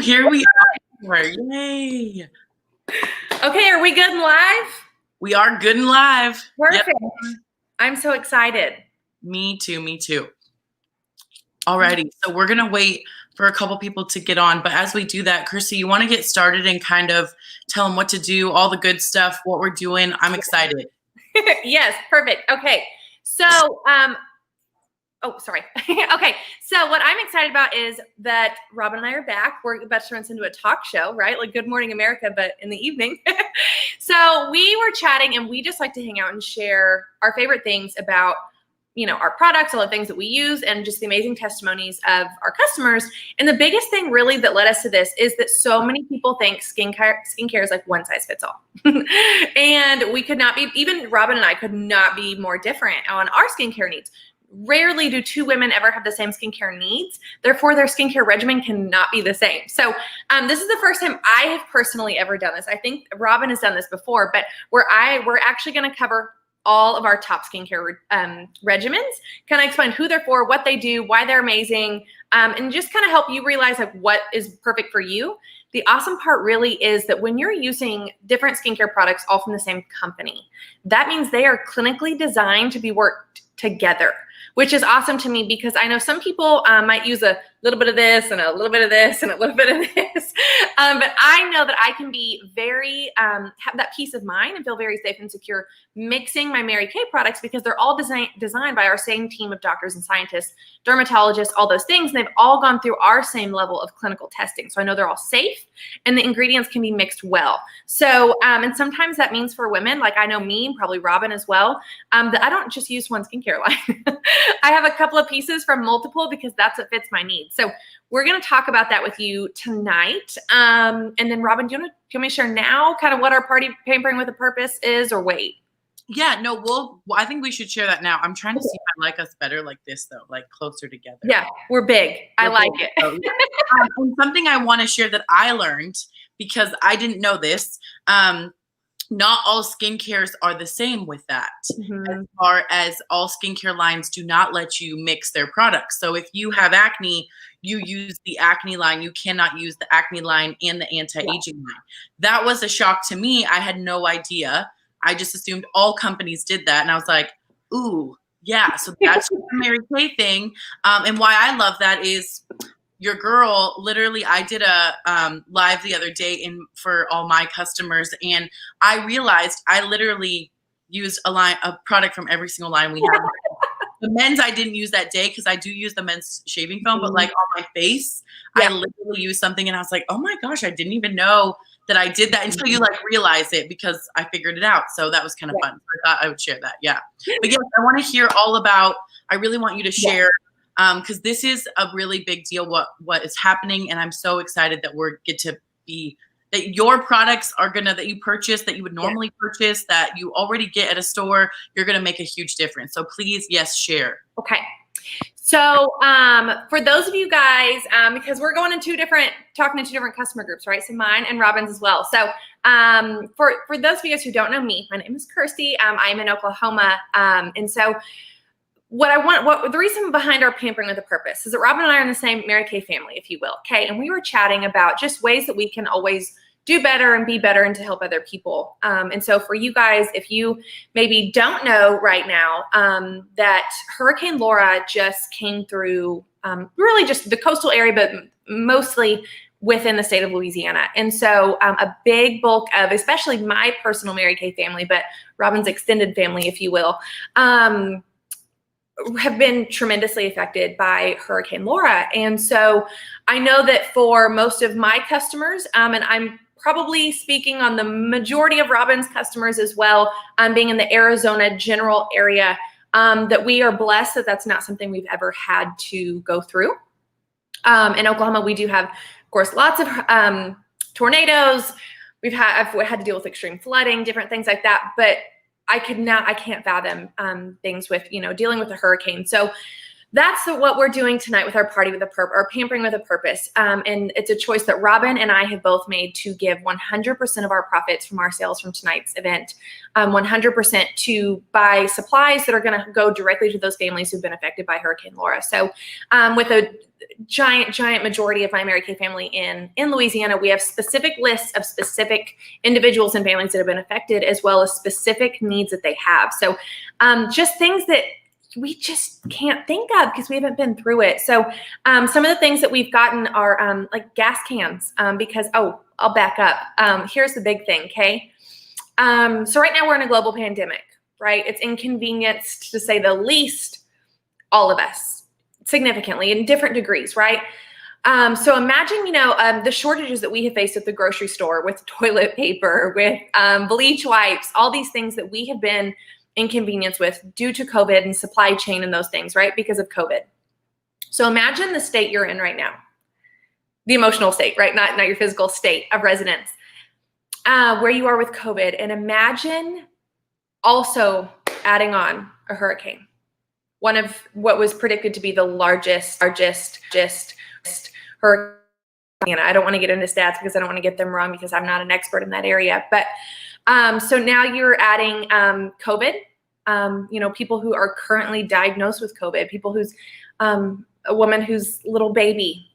Here we are. Yay. Okay, are we good and live? We are good and live. Perfect. Yep. I'm so excited. Me too. Alrighty, so we're going to wait for a couple people to get on. But as we do that, Christy, you want to get started and kind of tell them what to do, all the good stuff, what we're doing. I'm excited. Yes, perfect. Okay, so sorry. Okay, so what I'm excited about is that Robin and I are back. We're about to turn this into a talk show, right? Like Good Morning America, but in the evening. So we were chatting, and we just like to hang out and share our favorite things about, our products, all the things that we use, and just the amazing testimonies of our customers. And the biggest thing really that led us to this is that so many people think skincare is like one size fits all. And we could not be, even Robin and I could not be more different on our skincare needs. Rarely do two women ever have the same skincare needs. Therefore, their skincare regimen cannot be the same. So this is the first time I have personally ever done this. I think Robin has done this before, but we're actually going to cover all of our top skincare regimens, kind of explain who they're for, what they do, why they're amazing, and just kind of help you realize like what is perfect for you. The awesome part really is that when you're using different skincare products all from the same company, that means they are clinically designed to be worked together, which is awesome to me because I know some people might use a little bit of this and a little bit of this and a little bit of this. But I know that I can be very, have that peace of mind and feel very safe and secure mixing my Mary Kay products because they're all designed by our same team of doctors and scientists, dermatologists, all those things. And they've all gone through our same level of clinical testing. So I know they're all safe and the ingredients can be mixed well. So, and sometimes that means for women, like I know me and probably Robin as well, that I don't just use one skincare line. I have a couple of pieces from multiple because that's what fits my needs. So we're going to talk about that with you tonight. And then Robin, do you want me to share now kind of what our party pampering with a purpose is or wait? Yeah, no, I think we should share that now. I'm trying to see if I like us better like this though, like closer together. Yeah, we're big. I like it. And something I want to share that I learned because I didn't know this, not all skincare are the same with that. As far as all skincare lines do not let you mix their products. So if you have acne, you use the acne line. You cannot use the acne line and the anti-aging line. That was a shock to me. I had no idea. I just assumed all companies did that. And I was like, ooh, yeah. So that's the Mary Kay thing. And why I love that is your girl, literally, I did a live the other day for all my customers, and I realized I literally used a product from every single line we have. The men's I didn't use that day because I do use the men's shaving foam, but like on my face, I literally used something, and I was like, oh my gosh, I didn't even know that I did that until you like realize it because I figured it out. So that was kind of fun. So I thought I would share that. Yeah. But yes, I want to hear all about, I really want you to share because this is a really big deal, what is happening. And I'm so excited that that your products are that you purchase, that you would normally purchase, that you already get at a store, you're going to make a huge difference. So please, yes, share. Okay. So for those of you guys, because we're talking to two different customer groups, right? So mine and Robin's as well. So for those of you guys who don't know me, my name is Kirsty. I'm in Oklahoma. And so the reason behind our pampering with a purpose is that Robin and I are in the same Mary Kay family, if you will. Okay. And we were chatting about just ways that we can always do better and be better and to help other people. And so for you guys, if you maybe don't know right now, that Hurricane Laura just came through really just the coastal area, but mostly within the state of Louisiana. And so a big bulk of, especially my personal Mary Kay family, but Robin's extended family, if you will, have been tremendously affected by Hurricane Laura. And so I know that for most of my customers, and I'm probably speaking on the majority of Robin's customers as well, being in the Arizona general area, that we are blessed that that's not something we've ever had to go through. In Oklahoma, we do have, of course, lots of tornadoes. I've had to deal with extreme flooding, different things like that, but I can't fathom things with, dealing with a hurricane. So that's what we're doing tonight with our party with a purpose, or pampering with a purpose. And it's a choice that Robin and I have both made to give 100% of our profits from our sales from tonight's event, 100% to buy supplies that are going to go directly to those families who've been affected by Hurricane Laura. So with a giant majority of my Mary Kay family in Louisiana, we have specific lists of specific individuals and families that have been affected, as well as specific needs that they have. So just things that we just can't think of because we haven't been through it. So some of the things that we've gotten are like gas cans because, I'll back up. Here's the big thing, okay? So right now we're in a global pandemic, right? It's inconvenienced, to say the least, all of us significantly in different degrees, right? So imagine, the shortages that we have faced at the grocery store with toilet paper, with bleach wipes, all these things that we have been inconvenienced with due to COVID and supply chain and those things, right? Because of COVID. So imagine the state you're in right now, the emotional state, right? Not your physical state of residence, where you are with COVID. And imagine also adding on a hurricane, one of what was predicted to be the largest hurricane. And I don't want to get into stats because I don't want to get them wrong because I'm not an expert in that area. But so now you're adding COVID, people who are currently diagnosed with COVID, people who's a woman whose little baby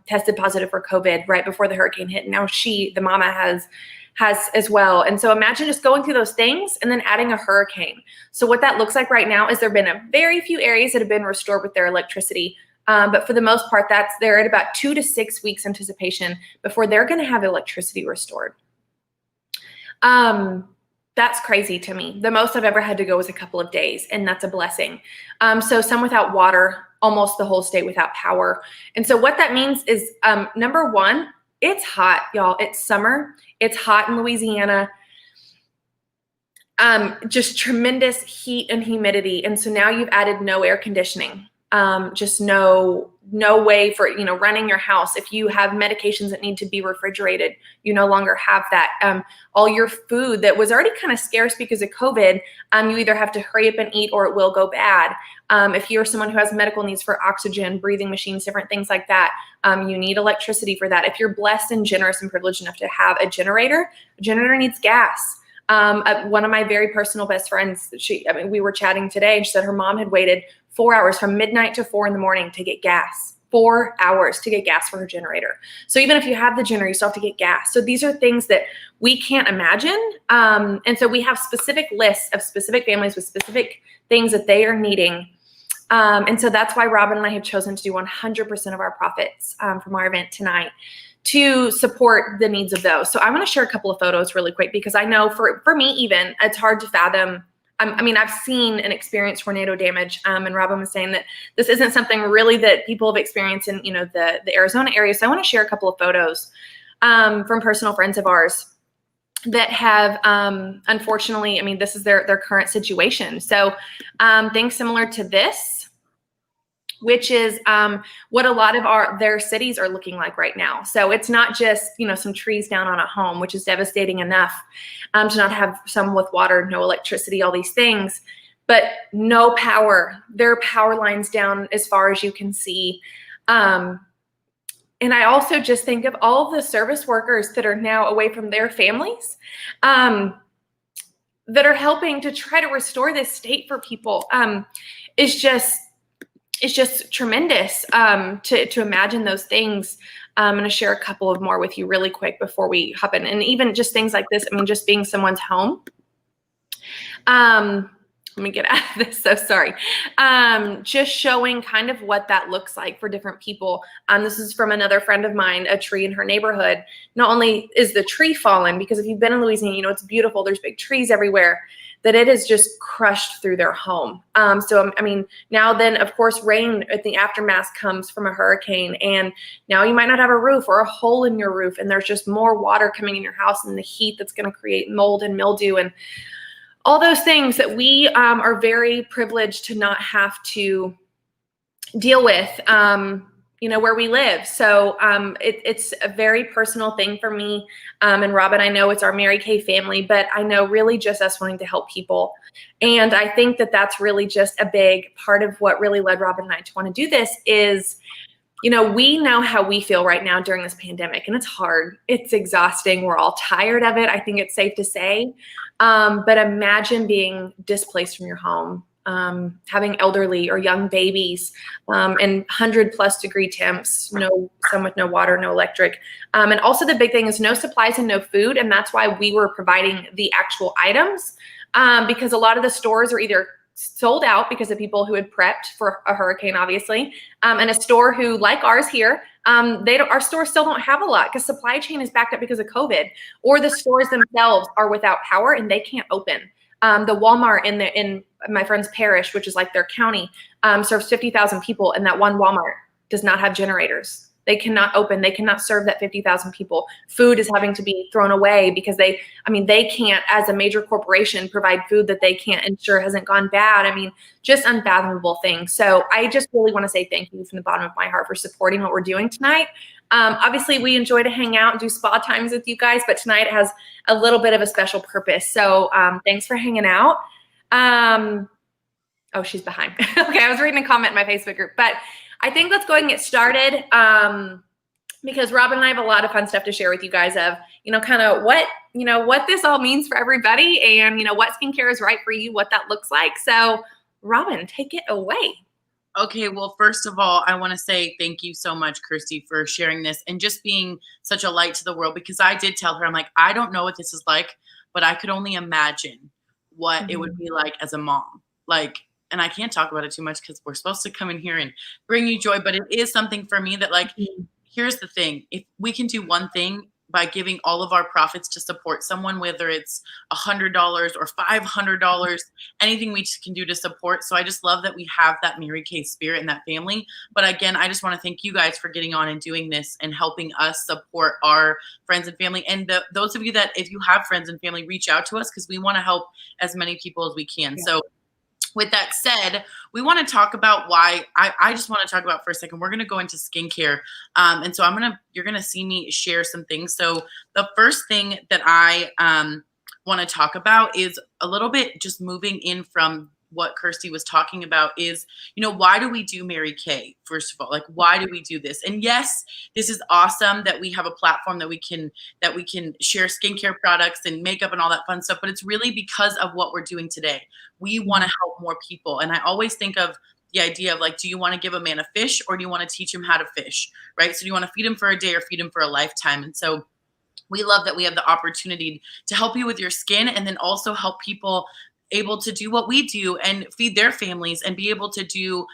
tested positive for COVID right before the hurricane hit. Now the mama has as well. And so imagine just going through those things and then adding a hurricane. So what that looks like right now is there have been a very few areas that have been restored with their electricity. But for the most part, they're at about 2 to 6 weeks anticipation before they're going to have electricity restored. That's crazy to me. The most I've ever had to go was a couple of days, and that's a blessing. So some without water, almost the whole state without power. And so what that means is, number one, it's hot, y'all. It's summer. It's hot in Louisiana. Just tremendous heat and humidity. And so now you've added no air conditioning. Just no way for, running your house. If you have medications that need to be refrigerated, you no longer have that. All your food that was already kind of scarce because of COVID, you either have to hurry up and eat or it will go bad. If you're someone who has medical needs for oxygen, breathing machines, different things like that, you need electricity for that. If you're blessed and generous and privileged enough to have a generator needs gas. One of my very personal best friends, we were chatting today, and she said her mom had waited 4 hours from midnight to 4 in the morning to get gas. 4 hours to get gas for her generator. So even if you have the generator, you still have to get gas. So these are things that we can't imagine. And so we have specific lists of specific families with specific things that they are needing. And so that's why Robin and I have chosen to do 100% of our profits from our event tonight to support the needs of those. So I want to share a couple of photos really quick because I know for me even, it's hard to fathom. I've seen and experienced tornado damage, and Robin was saying that this isn't something really that people have experienced in, the Arizona area. So I want to share a couple of photos from personal friends of ours that have, unfortunately, this is their current situation. So things similar to this, which is what a lot of their cities are looking like right now. So it's not just, some trees down on a home, which is devastating enough to not have some with water, no electricity, all these things, but no power. There are power lines down as far as you can see. And I also just think of all of the service workers that are now away from their families that are helping to try to restore this state for people. It's just tremendous to imagine those things. I'm going to share a couple of more with you really quick before we hop in. And even just things like this, just being someone's home. Let me get out of this. So sorry. Just showing kind of what that looks like for different people. This is from another friend of mine, a tree in her neighborhood. Not only is the tree fallen, because if you've been in Louisiana, it's beautiful. There's big trees everywhere, that it has just crushed through their home. So, now then, of course, rain at the aftermath comes from a hurricane, and now you might not have a roof or a hole in your roof, and there's just more water coming in your house and the heat that's going to create mold and mildew and all those things that we are very privileged to not have to deal with. where we live. So it's a very personal thing for me. And Robin, I know it's our Mary Kay family, but I know really just us wanting to help people. And I think that that's really just a big part of what really led Robin and I to want to do this is, we know how we feel right now during this pandemic, and it's hard. It's exhausting. We're all tired of it. I think it's safe to say. But imagine being displaced from your home, having elderly or young babies, and 100+ degree temps, some with no water, no electric. And also the big thing is no supplies and no food. And that's why we were providing the actual items, because a lot of the stores are either sold out because of people who had prepped for a hurricane, obviously, and a store who, like ours here, our stores still don't have a lot because supply chain is backed up because of COVID, or the stores themselves are without power and they can't open. The Walmart in my friend's parish, which is like their county, serves 50,000 people, and that one Walmart does not have generators. They cannot open. They cannot serve that 50,000 people. Food is having to be thrown away because they can't, as a major corporation, provide food that they can't ensure hasn't gone bad. Just unfathomable things. So I just really want to say thank you from the bottom of my heart for supporting what we're doing tonight. Obviously, we enjoy to hang out and do spa times with you guys, but tonight it has a little bit of a special purpose. So thanks for hanging out. Oh, she's behind. Okay, I was reading a comment in my Facebook group, but I think let's go ahead and get started, because Robin and I have a lot of fun stuff to share with you guys of, kind of what this all means for everybody, and, what skincare is right for you, what that looks like. So Robin, take it away. Okay, well, first of all, I want to say thank you so much, Kirsty, for sharing this and just being such a light to the world, because I did tell her, I'm like, I don't know what this is like, but I could only imagine what it would be like as a mom. And I can't talk about it too much because we're supposed to come in here and bring you joy, but it is something for me that, here's the thing. If we can do one thing by giving all of our profits to support someone, whether it's $100 or $500, anything we can do to support. So I just love that we have that Mary Kay spirit in that family. But again, I just want to thank you guys for getting on and doing this and helping us support our friends and family. And those of you that, if you have friends and family, reach out to us because we want to help as many people as we can. Yeah. So with that said, we want to talk about why I just want to talk about for a second. We're going to go into skincare. And so you're going to see me share some things. So the first thing that I want to talk about is a little bit just moving in from what Kirsty was talking about is, why do we do Mary Kay? First of all, why do we do this? And yes, this is awesome that we have a platform that we can share skincare products and makeup and all that fun stuff, but it's really because of what we're doing today. We want to help more people. And I always think of the idea of do you want to give a man a fish or do you want to teach him how to fish, right? So do you want to feed him for a day or feed him for a lifetime? And so we love that we have the opportunity to help you with your skin and then also help people able to do what we do and feed their families and be able to do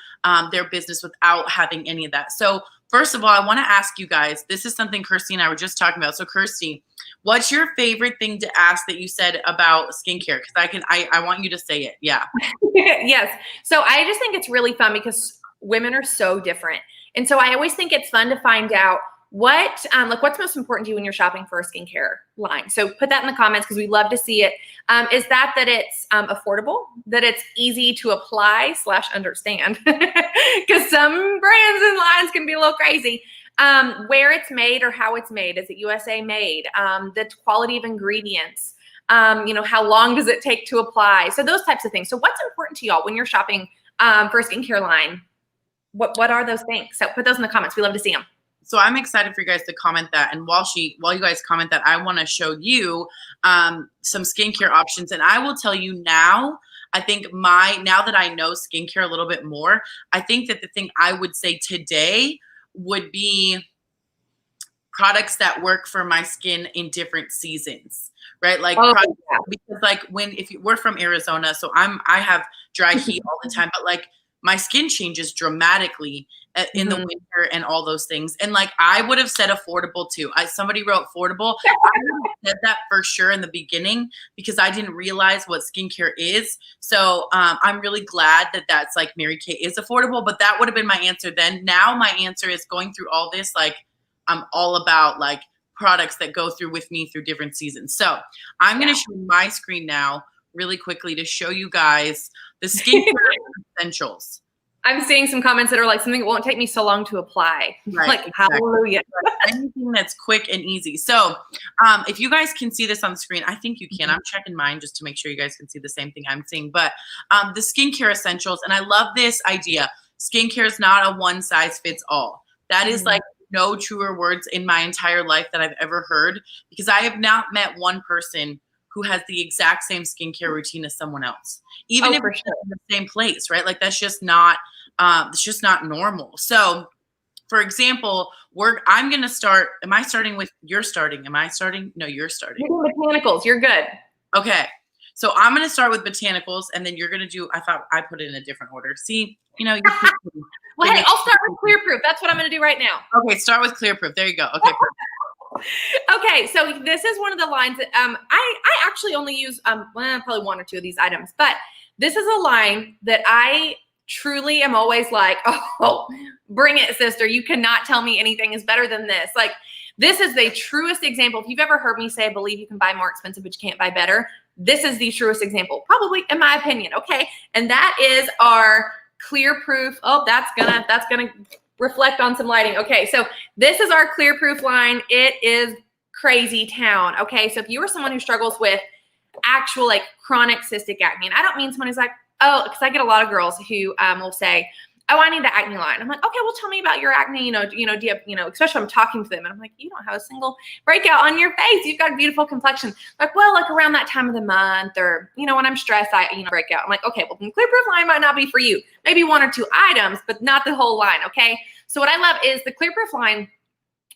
their business without having any of that. So first of all, I want to ask you guys, this is something Kirsty and I were just talking about. So Kirsty, what's your favorite thing to ask that you said about skincare? Because I want you to say it. Yeah. Yes. So I just think it's really fun because women are so different. And so I always think it's fun to find out what's most important to you when you're shopping for a skincare line. So put that in the comments because we love to see it. Is that it's affordable, that it's easy to apply / understand, because some brands and lines can be a little crazy. Where it's made or how it's made. Is it USA made? The quality of ingredients. How long does it take to apply? So those types of things. So what's important to y'all when you're shopping for a skincare line? What are those things? So put those in the comments. We love to see them. So I'm excited for you guys to comment that. And while you guys comment that, I want to show you some skincare options. And I will tell you now, I think now that I know skincare a little bit more, I think that the thing I would say today would be products that work for my skin in different seasons, right? Because we're from Arizona, so I have dry heat all the time, but my skin changes dramatically in the winter and all those things. And I would have said affordable too. Somebody wrote affordable. I would have said that for sure in the beginning because I didn't realize what skincare is. So I'm really glad that that's Mary Kay is affordable, but that would have been my answer then. Now my answer is going through all this. I'm all about products that go through with me through different seasons. So I'm going to show my screen now really quickly to show you guys the skincare essentials. I'm seeing some comments that are like, something that won't take me so long to apply. Right, like, exactly. hallelujah. Anything that's quick and easy. So if you guys can see this on the screen, I think you can. I'm checking mine just to make sure you guys can see the same thing I'm seeing. But the skincare essentials, and I love this idea. Skincare is not a one size fits all. That is like no truer words in my entire life that I've ever heard, because I have not met one person who has the exact same skincare routine as someone else, even if it's in the same place, right? Like that's just not normal. So for example, I'm going to start. Am I starting with you're starting? Am I starting? No, you're starting. You're doing botanicals. You're good. Okay. So I'm going to start with botanicals, and then you're going to do, I thought I put it in a different order. See, you know. Well, hey, I'll start with Clear Proof. That's what I'm going to do right now. Okay, start with Clear Proof. There you go. Okay, perfect. Okay, so this is one of the lines that I actually only use probably one or two of these items, but this is a line that I truly am always like, oh, bring it, sister. You cannot tell me anything is better than this. Like, this is the truest example. If you've ever heard me say, I believe you can buy more expensive, but you can't buy better, this is the truest example, probably in my opinion. Okay, and that is our Clear Proof. Oh, that's gonna reflect on some lighting. Okay, so this is our Clear Proof line. It is crazy town. Okay, so if you are someone who struggles with actual like chronic cystic acne, and I don't mean someone who's like, oh, because I get a lot of girls who will say, oh, I need the acne line. I'm like, okay, well, tell me about your acne. Do you have, especially when I'm talking to them, and I'm like, you don't have a single breakout on your face. You've got a beautiful complexion. Like, well, like around that time of the month, or when I'm stressed, I break out. I'm like, okay, well, the Clear Proof line might not be for you. Maybe one or two items, but not the whole line. Okay. So what I love is the Clear Proof line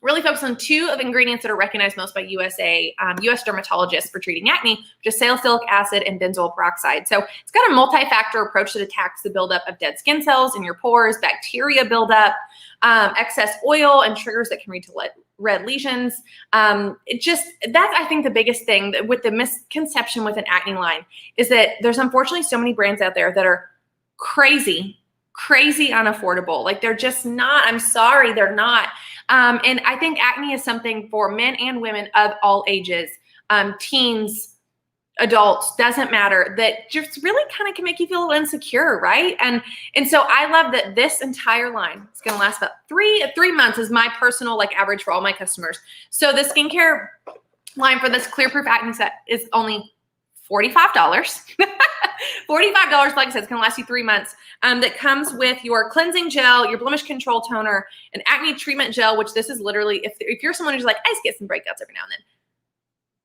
really focus on two of the ingredients that are recognized most by US dermatologists for treating acne, which is salicylic acid and benzoyl peroxide. So it's got a multi-factor approach that attacks the buildup of dead skin cells in your pores, bacteria buildup, excess oil, and triggers that can lead to red lesions. That's, I think, the biggest thing with the misconception with an acne line is that there's unfortunately so many brands out there that are crazy unaffordable. Like, they're just not. I'm sorry, they're not. And I think acne is something for men and women of all ages, teens, adults, doesn't matter, that just really kind of can make you feel a little insecure, right? And so I love that this entire line is going to last about three months is my personal average for all my customers. So the skincare line for this Clear Proof acne set is only $45. $45, like I said, it's going to last you 3 months. That comes with your cleansing gel, your blemish control toner, an acne treatment gel, which this is literally, if you're someone who's like, I just get some breakouts every now and then.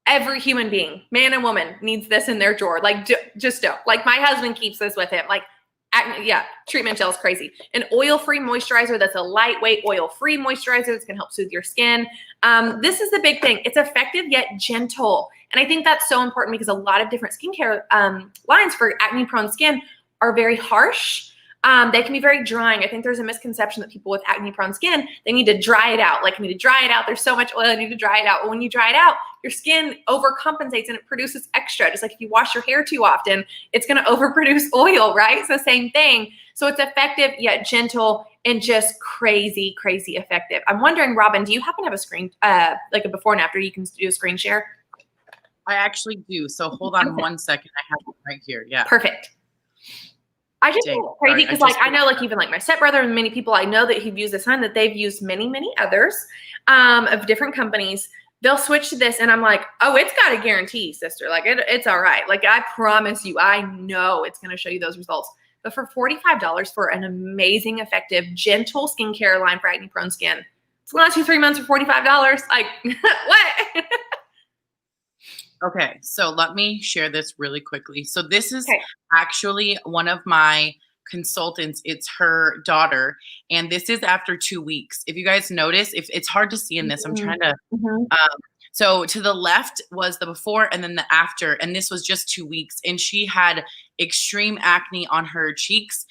Every human being, man and woman, needs this in their drawer. Like, just don't. Like, my husband keeps this with him. Like, acne, yeah, treatment gel is crazy. An oil-free moisturizer that's a lightweight oil-free moisturizer that's going to help soothe your skin. This is the big thing. It's effective yet gentle. And I think that's so important because a lot of different skincare lines for acne-prone skin are very harsh. They can be very drying. I think there's a misconception that people with acne-prone skin, they need to dry it out. Like, I need to dry it out. There's so much oil, I need to dry it out. Well, when you dry it out, your skin overcompensates and it produces extra. Just like if you wash your hair too often, it's going to overproduce oil, right? It's the same thing. So it's effective yet gentle and just crazy effective. I'm wondering, Robin, do you happen to have a screen, like a before and after you can do a screen share? I actually do. So hold on 1 second. I have it right here. Yeah. Perfect. I just feel crazy because I know even my stepbrother and many people I know that have used this line, that they've used many others of different companies. They'll switch to this and I'm like, oh, it's got a guarantee, sister. Like it's all right. Like, I promise you, I know it's going to show you those results. But for $45 for an amazing, effective, gentle skincare line for acne prone skin, it's going to last you 3 months for $45. Like, what? Okay, so let me share this really quickly. So this is actually one of my consultants. It's her daughter, and this is after 2 weeks. If you guys notice, if it's hard to see in this, I'm trying to. So to the left was the before, and then the after, and this was just 2 weeks, and she had extreme acne on her cheeks.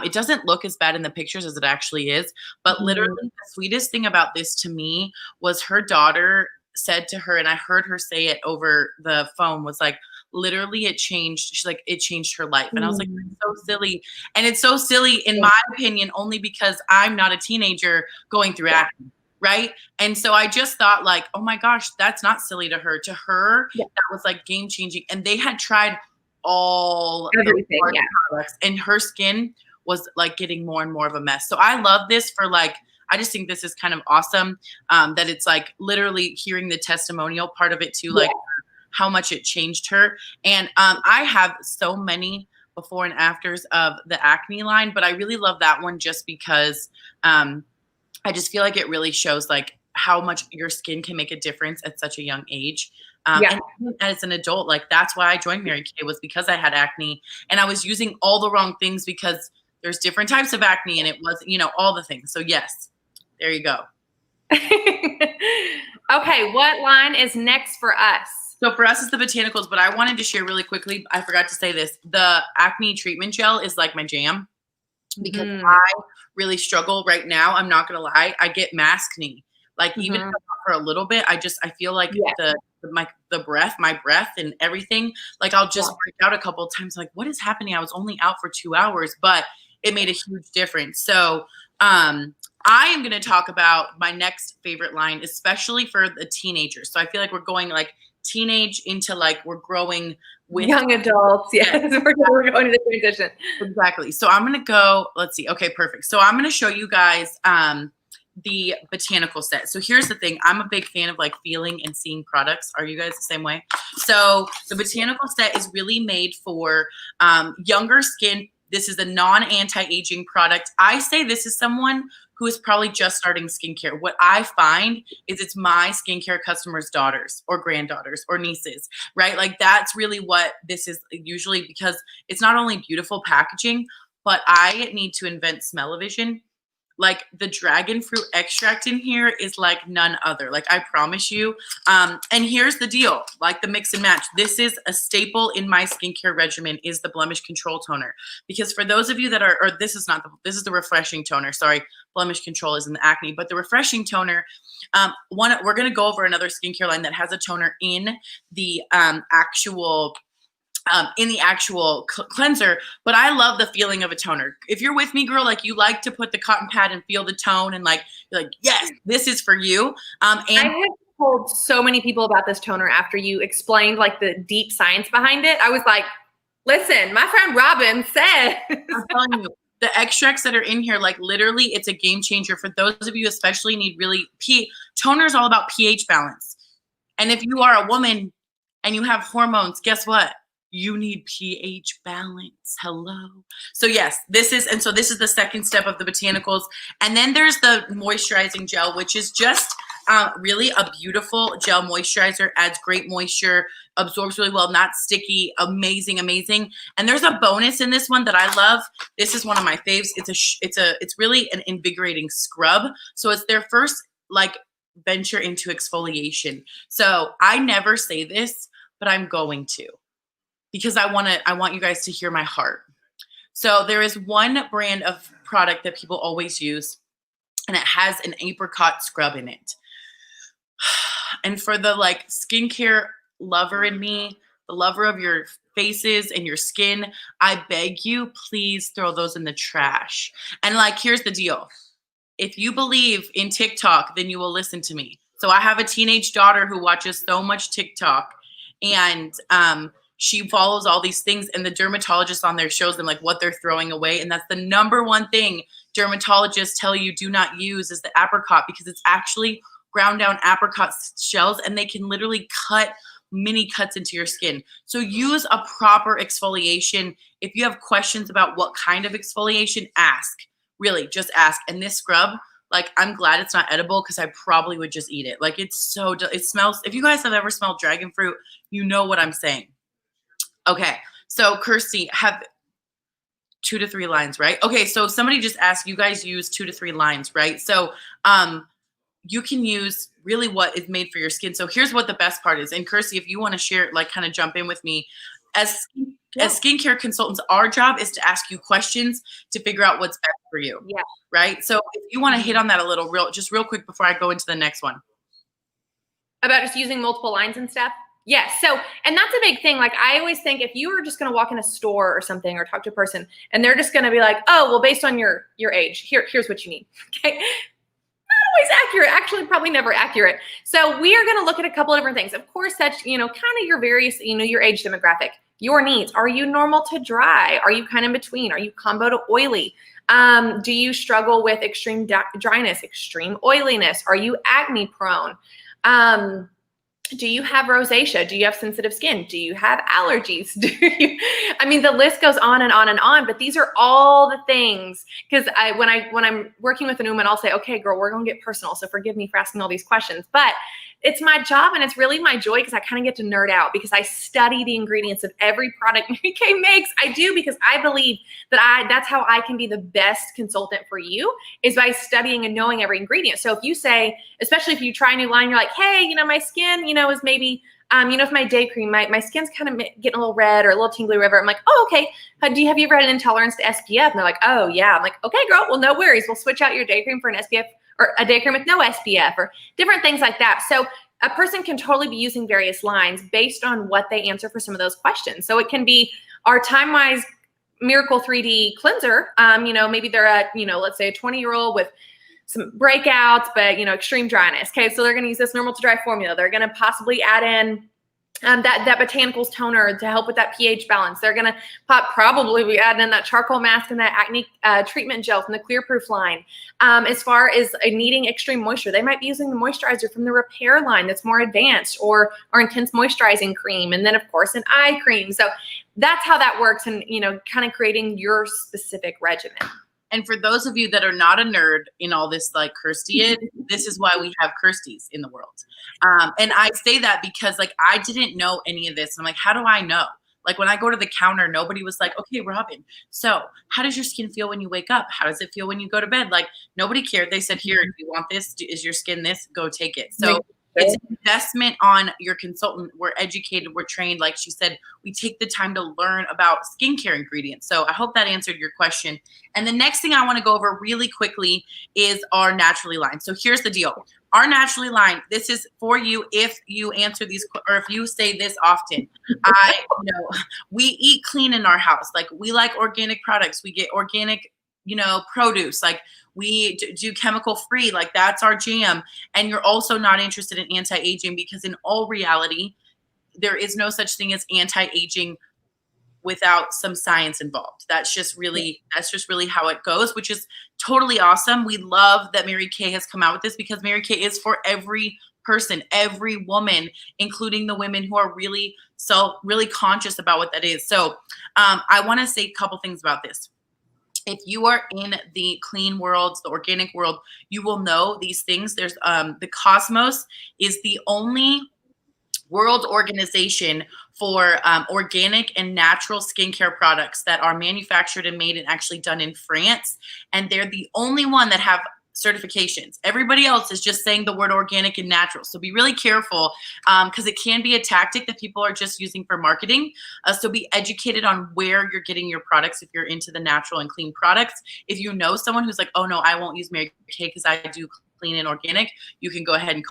It doesn't look as bad in the pictures as it actually is, but literally the sweetest thing about this to me was her daughter said to her, and I heard her say it over the phone, was like, literally it changed. She's like, it changed her life. And I was like, that's so silly. And it's so silly in my opinion, only because I'm not a teenager going through acne. Right. And so I just thought like, oh my gosh, that's not silly to her. To her, that was like game changing. And they had tried all everything, products, and her skin was like getting more and more of a mess. So I love this for like, I just think this is kind of awesome that it's like literally hearing the testimonial part of it too, like how much it changed her. And I have so many before and afters of the acne line, but I really love that one just because I just feel like it really shows like how much your skin can make a difference at such a young age. And as an adult, like that's why I joined Mary Kay, was because I had acne and I was using all the wrong things because there's different types of acne and it was, you know, all the things. So yes, there you go. Okay, what line is next for us? So for us, it's the botanicals, but I wanted to share really quickly. I forgot to say this. The acne treatment gel is like my jam because I really struggle right now. I'm not going to lie. I get maskne. Like even if I'm not for a little bit, I feel like my breath and everything, like I'll just break out a couple of times. Like, what is happening? I was only out for 2 hours, but it made a huge difference. So, I am going to talk about my next favorite line, especially for the teenagers. So I feel like we're going like teenage into like we're growing with young adults. Yes, we're going to the transition. Exactly. So I'm going to go, let's see. Okay, perfect. So I'm going to show you guys the botanical set. So here's the thing. I'm a big fan of like feeling and seeing products. Are you guys the same way? So the botanical set is really made for younger skin. This is a non-anti-aging product. I say this is someone who is probably just starting skincare. What I find is it's my skincare customers' daughters or granddaughters or nieces, right? Like that's really what this is usually, because it's not only beautiful packaging, but I need to invent smell-o-vision. Like the dragon fruit extract in here is like none other. Like I promise you. And here's the deal, like the mix and match. This is a staple in my skincare regimen is the blemish control toner. Because for those of you that are, or this is the refreshing toner. Sorry, blemish control is in the acne, but the refreshing toner, we're going to go over another skincare line that has a toner in the actual cleanser, but I love the feeling of a toner. If you're with me, girl, like you like to put the cotton pad and feel the tone and like, you're like, yes, this is for you. And I have told so many people about this toner after you explained like the deep science behind it. I was like, listen, my friend Robin said. I'm telling you, the extracts that are in here, like literally it's a game changer for those of you especially need really toner is all about pH balance. And if you are a woman and you have hormones, guess what? You need pH balance. Hello. So yes, this is the second step of the botanicals. And then there's the moisturizing gel, which is just really a beautiful gel moisturizer, adds great moisture, absorbs really well, not sticky, amazing, amazing. And there's a bonus in this one that I love. This is one of my faves. It's really an invigorating scrub. So it's their first like venture into exfoliation. So I never say this, but I'm going to. Because I want you guys to hear my heart. So there is one brand of product that people always use, and it has an apricot scrub in it. And for the like skincare lover in me, the lover of your faces and your skin, I beg you, please throw those in the trash. And like, here's the deal. If you believe in TikTok, then you will listen to me. So I have a teenage daughter who watches so much TikTok, and she follows all these things, and the dermatologist on there shows them like what they're throwing away. And that's the number one thing dermatologists tell you do not use is the apricot, because it's actually ground down apricot shells and they can literally cut mini cuts into your skin. So use a proper exfoliation. If you have questions about what kind of exfoliation, ask. Really, just ask. And this scrub, like, I'm glad it's not edible because I probably would just eat it. Like, it smells, if you guys have ever smelled dragon fruit, you know what I'm saying. Okay, so Kirsty, have 2 to 3 lines, right? Okay, so somebody just asked, you guys use 2 to 3 lines, right? So you can use really what is made for your skin. So here's what the best part is. And Kirsty, if you want to share, like kind of jump in with me. As skincare consultants, our job is to ask you questions to figure out what's best for you, right? So if you want to hit on that a little real quick before I go into the next one. About just using multiple lines and stuff? Yes. So, and that's a big thing. Like I always think if you were just going to walk in a store or something or talk to a person and they're just going to be like, oh, well, based on your age, here's what you need. Okay. Not always accurate, actually probably never accurate. So we are going to look at a couple of different things. Of course, that's, kind of your various, your age demographic. your needs. Are you normal to dry? Are you kind of in between? Are you combo to oily? Do you struggle with extreme dryness, extreme oiliness? Are you acne prone? Do you have rosacea? Do you have sensitive skin? Do you have allergies? I mean, the list goes on and on and on, but these are all the things. Because when I'm working with a woman, I'll say, okay, girl, we're going to get personal. So forgive me for asking all these questions, but it's my job and it's really my joy because I kind of get to nerd out because I study the ingredients of every product Mary Kay makes. I do because I believe that that's how I can be the best consultant for you is by studying and knowing every ingredient. So if you say, especially if you try a new line, you're like, hey, my skin, is maybe, if my day cream, my skin's kind of getting a little red or a little tingly, whatever. I'm like, oh, okay. Have you ever had an intolerance to SPF? And they're like, oh yeah. I'm like, okay, girl, well, no worries. We'll switch out your day cream for an SPF or a day cream with no SPF or different things like that. So a person can totally be using various lines based on what they answer for some of those questions. So it can be our Time-Wise Miracle 3D cleanser. Maybe they're let's say a 20-year-old with some breakouts, but extreme dryness. Okay, so they're going to use this normal to dry formula. They're going to possibly add in that botanicals toner to help with that pH balance. They're going to probably be adding in that charcoal mask and that acne treatment gel from the Clear Proof line. As far as needing extreme moisture, they might be using the moisturizer from the Repair line that's more advanced or our intense moisturizing cream. And then of course an eye cream. So that's how that works and, kind of creating your specific regimen. And for those of you that are not a nerd in all this, like Kirsty, this is why we have Kirsties in the world. And I say that because I didn't know any of this. I'm like, how do I know? Like when I go to the counter, nobody was like, okay, Robin, so how does your skin feel when you wake up? How does it feel when you go to bed? Like nobody cared. They said, here, do you want this? Is your skin this? Go take it. So it's an investment on your consultant. We're educated, we're trained. Like she said, we take the time to learn about skincare ingredients. So I hope that answered your question. And the next thing I want to go over really quickly is our Naturally line. So here's the deal. Our Naturally line, this is for you if you answer these or if you say this often. We eat clean in our house. Like we like organic products. We get organic produce, like we do chemical free, like that's our jam. And you're also not interested in anti-aging because in all reality, there is no such thing as anti-aging without some science involved. That's just really how it goes, which is totally awesome. We love that Mary Kay has come out with this because Mary Kay is for every person, every woman, including the women who are really conscious about what that is. So I want to say a couple things about this. If you are in the clean world, the organic world, you will know these things. There's the Cosmos is the only world organization for organic and natural skincare products that are manufactured and made and actually done in France. And they're the only one that have certifications. Everybody else is just saying the word organic and natural. So be really careful because it can be a tactic that people are just using for marketing. So be educated on where you're getting your products if you're into the natural and clean products. If you know someone who's like, oh no, I won't use Mary Kay because I do clean and organic, you can go ahead and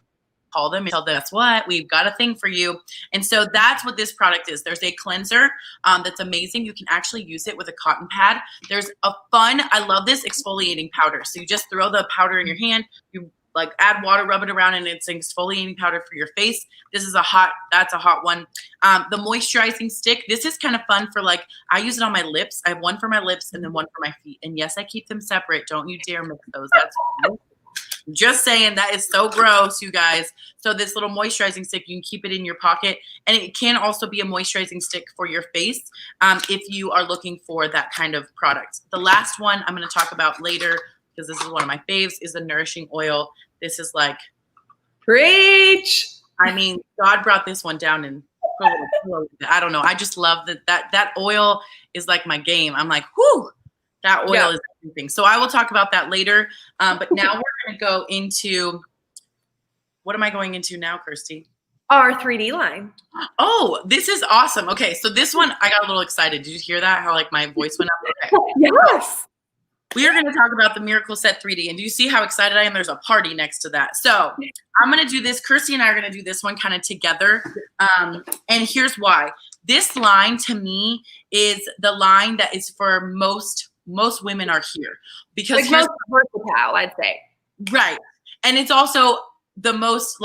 call them and tell them, that's what, we've got a thing for you. And so that's what this product is. There's a cleanser that's amazing. You can actually use it with a cotton pad. There's a fun, I love this exfoliating powder. So you just throw the powder in your hand, you add water, rub it around, and it's an exfoliating powder for your face. That's a hot one. The moisturizing stick, this is kind of fun for I use it on my lips. I have one for my lips and then one for my feet. And yes, I keep them separate. Don't you dare mix those. That's just saying, that is so gross, you guys. So this little moisturizing stick, you can keep it in your pocket. And it can also be a moisturizing stick for your face if you are looking for that kind of product. The last one I'm going to talk about later, because this is one of my faves, is the nourishing oil. This is preach. I mean, God brought this one down and I don't know. I just love that oil is like my game. I'm like, whoo, that oil is everything. So I will talk about that later. But now we're going to go into, what am I going into now, Kirsty? Our 3D line. Oh, this is awesome. Okay, so this one, I got a little excited. Did you hear that? How my voice went up? Okay. Yes. We are going to talk about the Miracle Set 3D. And do you see how excited I am? There's a party next to that. So I'm going to do this. Kirsty and I are going to do this one kind of together. And here's why. This line to me is the line that is for most women are here. Because most versatile, I'd say. Right. And it's also the most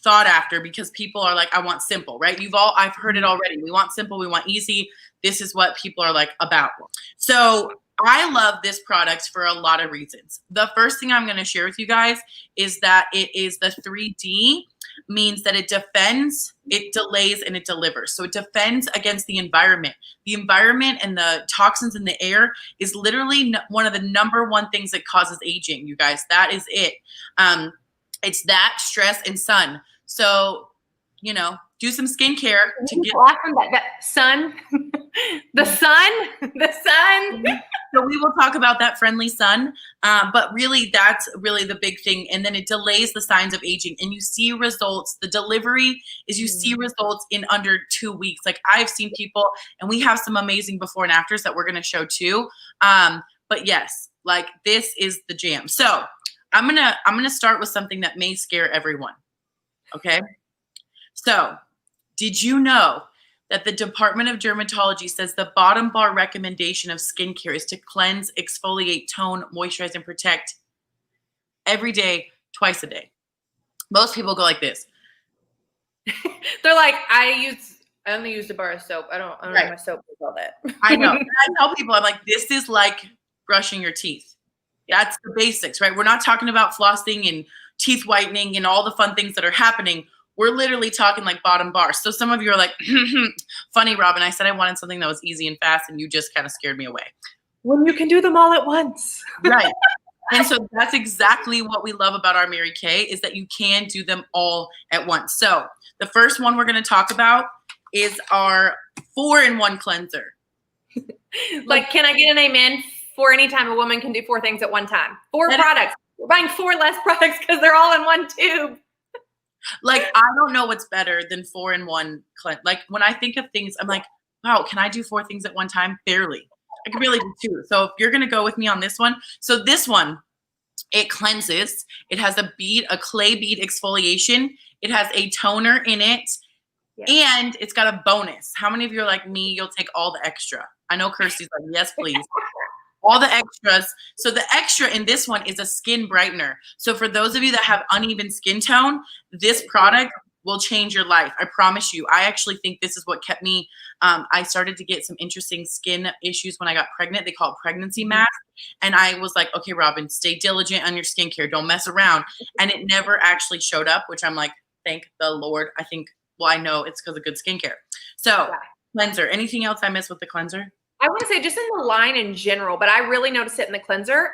sought after because people are like, I want simple, right? I've heard it already. We want simple, we want easy. This is what people are like about. So I love this product for a lot of reasons. The first thing I'm going to share with you guys is that it is the 3D, means that it defends, it delays, and it delivers. So it defends against the environment. The environment and the toxins in the air is literally one of the number one things that causes aging, you guys. That is it. It's that, stress, and sun. So, you know, do some skincare to get that sun, the sun, the sun. So we will talk about that friendly sun, but really that's really the big thing. And then it delays the signs of aging, and you see results. The delivery is you see results in under 2 weeks. Like I've seen people, and we have some amazing before and afters that we're going to show too. But yes, like this is the jam. So I'm gonna start with something that may scare everyone. Okay. So did you know that the Department of Dermatology says the bottom bar recommendation of skincare is to cleanse, exfoliate, tone, moisturize, and protect every day, twice a day? Most people go like this. They're like, I only use a bar of soap. I don't know my soap with all that. I know. And I tell people, I'm like, this is like brushing your teeth. That's the basics, right? We're not talking about flossing and teeth whitening and all the fun things that are happening. We're literally talking like bottom bar. So some of you are like, funny, Robin, I said I wanted something that was easy and fast, and you just kind of scared me away. When you can do them all at once. Right. And so that's exactly what we love about our Mary Kay, is that you can do them all at once. So the first one we're going to talk about is our 4-in-1 cleanser. Like, can I get an amen for any time a woman can do 4 things at one time? 4 products. We're buying 4 less products because they're all in one tube. Like, I don't know what's better than 4-in-1 cleanse. Like, when I think of things, I'm like, wow, can I do 4 things at one time? Barely. I can really do 2. So if you're going to go with me on this one. So this one, it cleanses. It has a clay bead exfoliation. It has a toner in it. Yes. And it's got a bonus. How many of you are like me? You'll take all the extra. I know Kirsty's like, yes, please. All the extras. So the extra in this one is a skin brightener. So for those of you that have uneven skin tone, this product will change your life. I promise you. I actually think this is what kept me. I started to get some interesting skin issues when I got pregnant. They call it pregnancy mask. And I was like, okay, Robin, stay diligent on your skincare. Don't mess around. And it never actually showed up, which I'm like, thank the Lord. I think, well, I know it's because of good skincare. So cleanser. Anything else I missed with the cleanser? I want to say just in the line in general, but I really noticed it in the cleanser.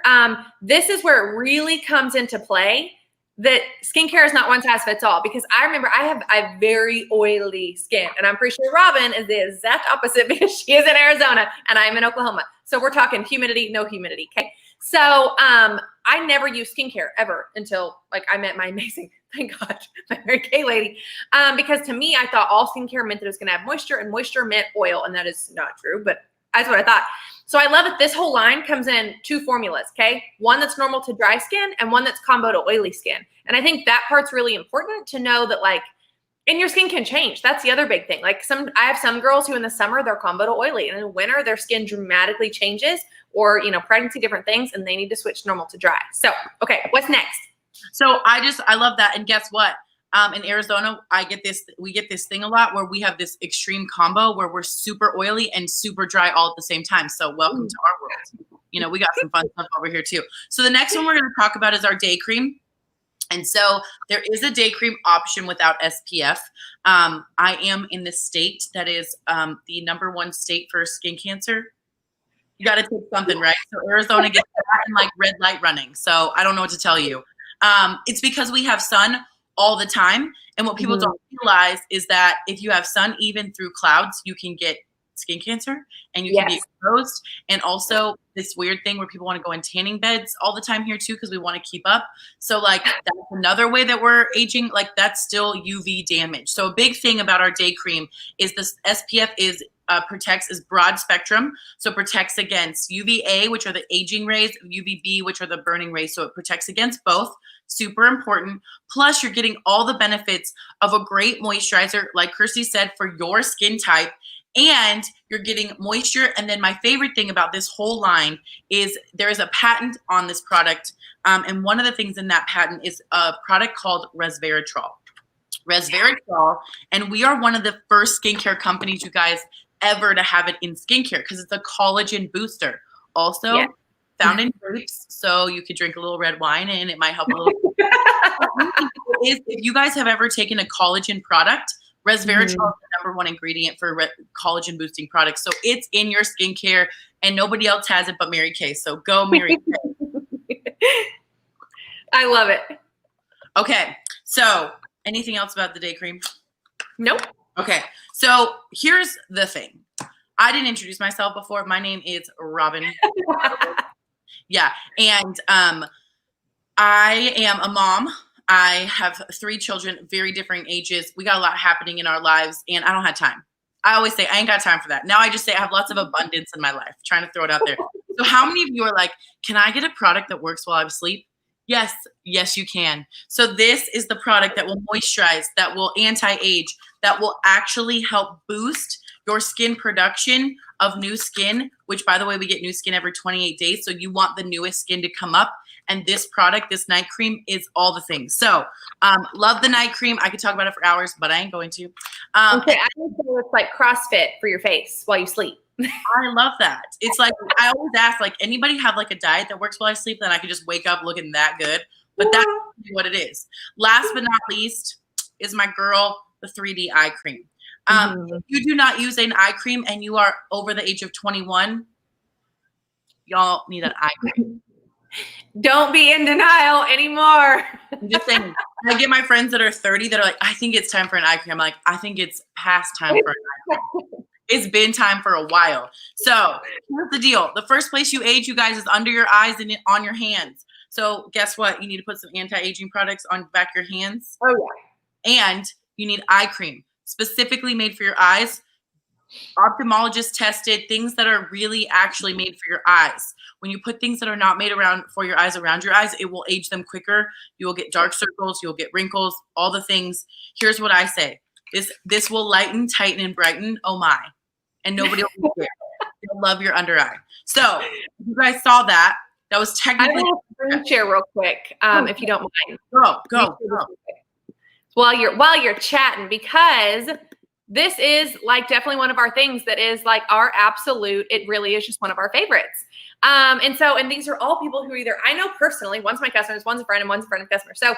This is where it really comes into play that skincare is not one size fits all, because I remember I have a very oily skin, and I'm pretty sure Robin is the exact opposite because she is in Arizona and I'm in Oklahoma. So we're talking humidity, no humidity. Okay. So I never used skincare ever until like I met my amazing, thank God, my Mary Kay lady. Because to me, I thought all skincare meant that it was going to have moisture, and moisture meant oil. And that is not true, but that's what I thought. So I love it. This whole line comes in 2 formulas, okay? One that's normal to dry skin and one that's combo to oily skin. And I think that part's really important to know that, like, and your skin can change. That's the other big thing. Like I have some girls who in the summer, they're combo to oily, and in the winter, their skin dramatically changes, or, you know, pregnancy, different things, and they need to switch normal to dry. So, okay, what's next? So I love that. And guess what? In Arizona, we get this thing a lot where we have this extreme combo where we're super oily and super dry all at the same time. So welcome to our world. You know, we got some fun stuff over here too. So the next one we're going to talk about is our day cream. And so there is a day cream option without SPF. I am in the state that is the #1 state for skin cancer. You got to take something, right? So Arizona gets that and like red light running. So I don't know what to tell you. It's because we have sun all the time. And what people don't realize is that if you have sun, even through clouds, you can get skin cancer and you can be exposed. And also this weird thing where people want to go in tanning beds all the time here too, because we want to keep up. So like that's another way that we're aging. Like that's still UV damage. So a big thing about our day cream is this SPF protects is broad spectrum. So it protects against UVA, which are the aging rays, UVB, which are the burning rays. So it protects against both. Super important. Plus you're getting all the benefits of a great moisturizer, like Kirsty said, for your skin type. And you're getting moisture. And then my favorite thing about this whole line is there is a patent on this product. And one of the things in that patent is a product called resveratrol. resveratrol, and we are one of the first skincare companies, you guys, ever to have it in skincare because it's a collagen booster. Also found in grapes, so you could drink a little red wine and it might help a little. If you guys have ever taken a collagen product, resveratrol is the #1 ingredient for collagen boosting products. So it's in your skincare, and nobody else has it but Mary Kay. So go Mary Kay. I love it. Okay, so anything else about the day cream? Nope. Okay, so here's the thing. I didn't introduce myself before. My name is Robin. Yeah, and I am a mom. I have 3 children, very different ages. We got a lot happening in our lives, and I don't have time. I always say I ain't got time for that. Now I just say I have lots of abundance in my life, trying to throw it out there. So how many of you are like, can I get a product that works while I'm asleep? Yes, yes, you can. So this is the product that will moisturize, that will anti-age, that will actually help boost your skin production of new skin, which, by the way, we get new skin every 28 days. So you want the newest skin to come up. And this product, this night cream, is all the things. So love the night cream. I could talk about it for hours, but I ain't going to. Okay, I would say it's like CrossFit for your face while you sleep. I love that. It's like, I always ask, like, anybody have like a diet that works while I sleep? Then I could just wake up looking that good. But that's what it is. Last but not least is my girl, the 3D eye cream. If you do not use an eye cream and you are over the age of 21, y'all need an eye cream. Don't be in denial anymore. I'm just saying, I get my friends that are 30 that are like, I think it's time for an eye cream. I'm like, I think it's past time for an eye cream. It's been time for a while. So here's the deal. The first place you age, you guys, is under your eyes and on your hands. So guess what? You need to put some anti-aging products on the back of your hands. Oh, yeah. And you need eye cream specifically made for your eyes. Ophthalmologist tested, things that are really actually made for your eyes. When you put things that are not made around for your eyes around your eyes, it will age them quicker. You will get dark circles, you'll get wrinkles, all the things. Here's what I say. This will lighten, tighten, and brighten. Oh my. And nobody will care. You'll love your under eye. So you guys saw that. That was technically. I will screen share real quick, if you don't mind. Go. While you're chatting, because this is like definitely one of our things that is like our absolute, it really is just one of our favorites. And these are all people who either I know personally, one's my customers, one's a friend, and one's a friend of customer. So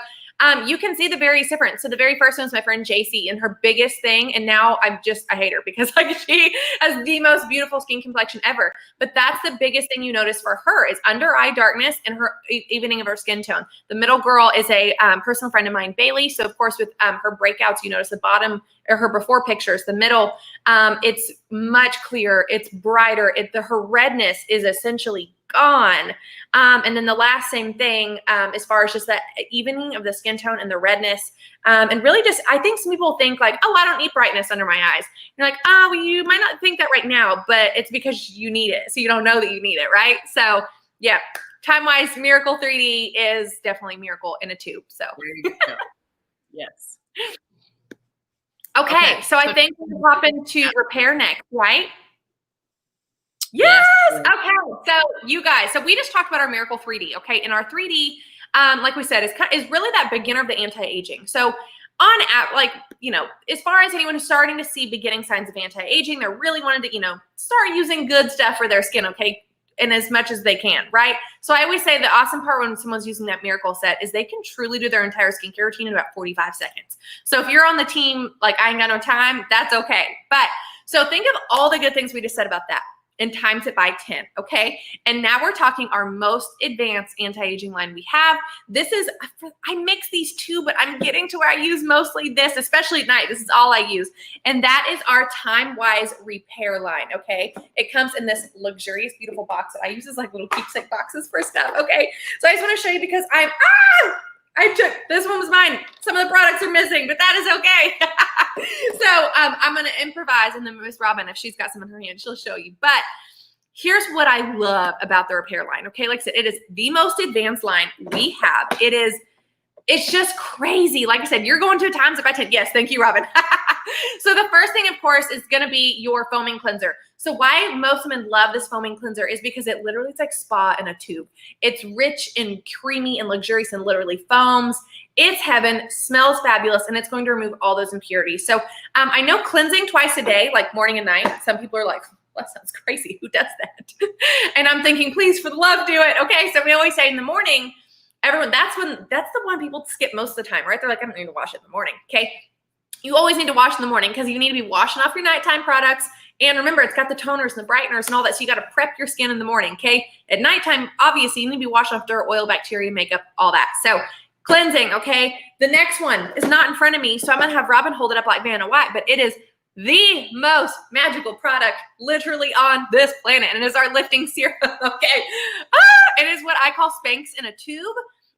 you can see the various different. So the very first one is my friend JC, and her biggest thing, and now I hate her because like she has the most beautiful skin complexion ever. But that's the biggest thing you notice for her is under eye darkness and her evening of her skin tone. The middle girl is a personal friend of mine, Bailey. So of course with her breakouts, you notice the bottom or her before pictures, the middle, it's much clearer, it's brighter. Her redness is essentially gone. And then the last same thing, as far as just that evening of the skin tone and the redness. And really just, I think some people think like, oh, I don't need brightness under my eyes. You're like, oh, well, you might not think that right now, but it's because you need it. So you don't know that you need it, right? So yeah, time-wise, Miracle 3D is definitely Miracle in a tube. So yes. Okay, so I think we'll hop into repair next, right? Yes. Okay. So you guys, so we just talked about our Miracle 3D. Okay. And our 3D, like we said, is really that beginner of the anti-aging. So as far as anyone who's starting to see beginning signs of anti-aging, they're really wanting to, start using good stuff for their skin. Okay. And as much as they can, right? So I always say the awesome part when someone's using that Miracle set is they can truly do their entire skincare routine in about 45 seconds. So if you're on the team, like I ain't got no time, that's okay. But so think of all the good things we just said about that and times it by 10, okay? And now we're talking our most advanced anti-aging line we have. This is, I mix these two, but I'm getting to where I use mostly this, especially at night. This is all I use. And that is our Time-Wise repair line, okay? It comes in this luxurious, beautiful box that I use as like little keepsake boxes for stuff, okay? So I just wanna show you because this one was mine. Some of the products are missing, but that is okay. So I'm going to improvise, and then Miss Robin, if she's got some in her hand, she'll show you. But here's what I love about the repair line. Okay, like I said, it is the most advanced line we have. It is It's just crazy. Like I said, you're going 2 times if I 10. Yes, thank you, Robin. So the first thing, of course, is going to be your foaming cleanser. So why most women love this foaming cleanser is because it literally is like spa in a tube. It's rich and creamy and luxurious and literally foams. It's heaven, smells fabulous, and it's going to remove all those impurities. So I know cleansing twice a day, like morning and night. Some people are like, that sounds crazy. Who does that? And I'm thinking, please, for the love, do it. Okay, so we always say in the morning, everyone, that's the one people skip most of the time, right? They're like, I don't need to wash it in the morning, okay? You always need to wash in the morning because you need to be washing off your nighttime products. And remember, it's got the toners and the brighteners and all that, so you got to prep your skin in the morning, okay? At nighttime, obviously, you need to be washing off dirt, oil, bacteria, makeup, all that. So cleansing, okay? The next one is not in front of me, so I'm going to have Robin hold it up like Vanna White, but it is the most magical product literally on this planet, and it is our lifting serum, okay? It is what I call Spanx in a tube.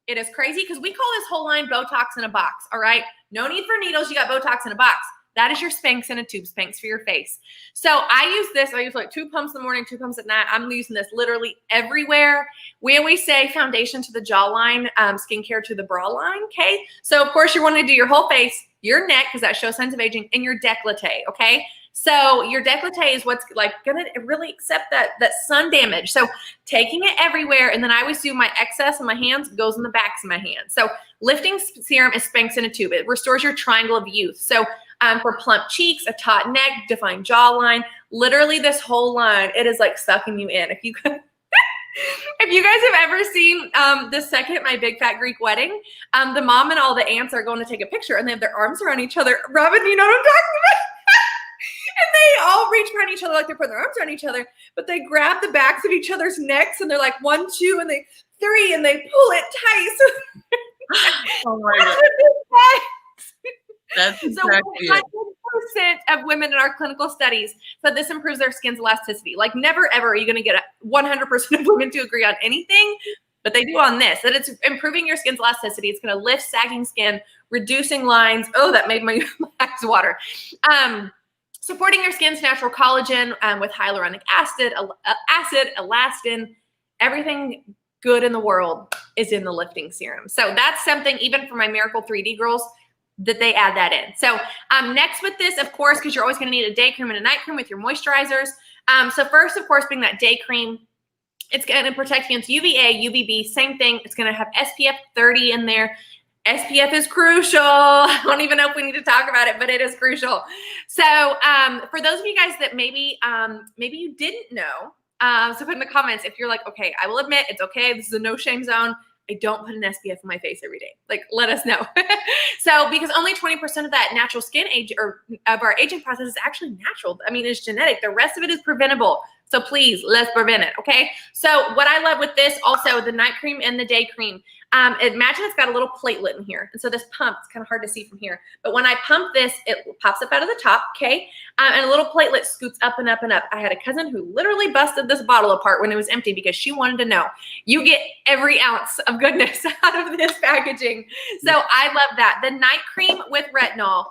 It is crazy because we call this whole line Botox in a box, all right? No need for needles. You got Botox in a box. That is your Spanx in a tube, Spanx for your face. So I use this. I use like 2 pumps in the morning, 2 pumps at night. I'm using this literally everywhere. We always say foundation to the jawline, skincare to the bra line, okay? So, of course, you want to do your whole face, your neck, because that shows signs of aging, and your décolleté, okay? So your décolleté is what's like going to really accept that sun damage. So taking it everywhere, and then I always do my excess on my hands goes in the backs of my hands. So lifting serum is Spanx in a tube. It restores your triangle of youth. So for plump cheeks, a taut neck, defined jawline, literally this whole line, it is like sucking you in. If you if you guys have ever seen the second My Big Fat Greek Wedding, the mom and all the aunts are going to take a picture and they have their arms around each other. Robin, you know what I'm talking about? And they all reach around each other like they're putting their arms around each other, but they grab the backs of each other's necks and they're like 1, 2, and they 3, and they pull it tight. Oh my God. That's exactly it. 100% of women in our clinical studies said this improves their skin's elasticity. Like never ever are you going to get 100% of women to agree on anything, but they do on this, that it's improving your skin's elasticity. It's going to lift sagging skin, reducing lines. Oh, that made my eyes water. Supporting your skin's natural collagen with hyaluronic acid, elastin, everything good in the world is in the lifting serum. So that's something, even for my Miracle 3D girls, that they add that in. So next with this, of course, because you're always going to need a day cream and a night cream with your moisturizers. So first, of course, being that day cream, it's going to protect against UVA, UVB, same thing. It's going to have SPF 30 in there. SPF is crucial. I don't even know if we need to talk about it, but it is crucial. So for those of you guys that maybe you didn't know, so put in the comments if you're like, okay, I will admit it's okay. This is a no shame zone. I don't put an SPF on my face every day. Like, let us know. So because only 20% of that natural skin age or of our aging process is actually natural. I mean, it's genetic. The rest of it is preventable. So please, let's prevent it, okay? So what I love with this, also the night cream and the day cream, imagine it's got a little platelet in here. And so this pump, it's kind of hard to see from here. But when I pump this, it pops up out of the top, okay? And a little platelet scoots up and up and up. I had a cousin who literally busted this bottle apart when it was empty because she wanted to know. You get every ounce of goodness out of this packaging. So I love that. The night cream with retinol,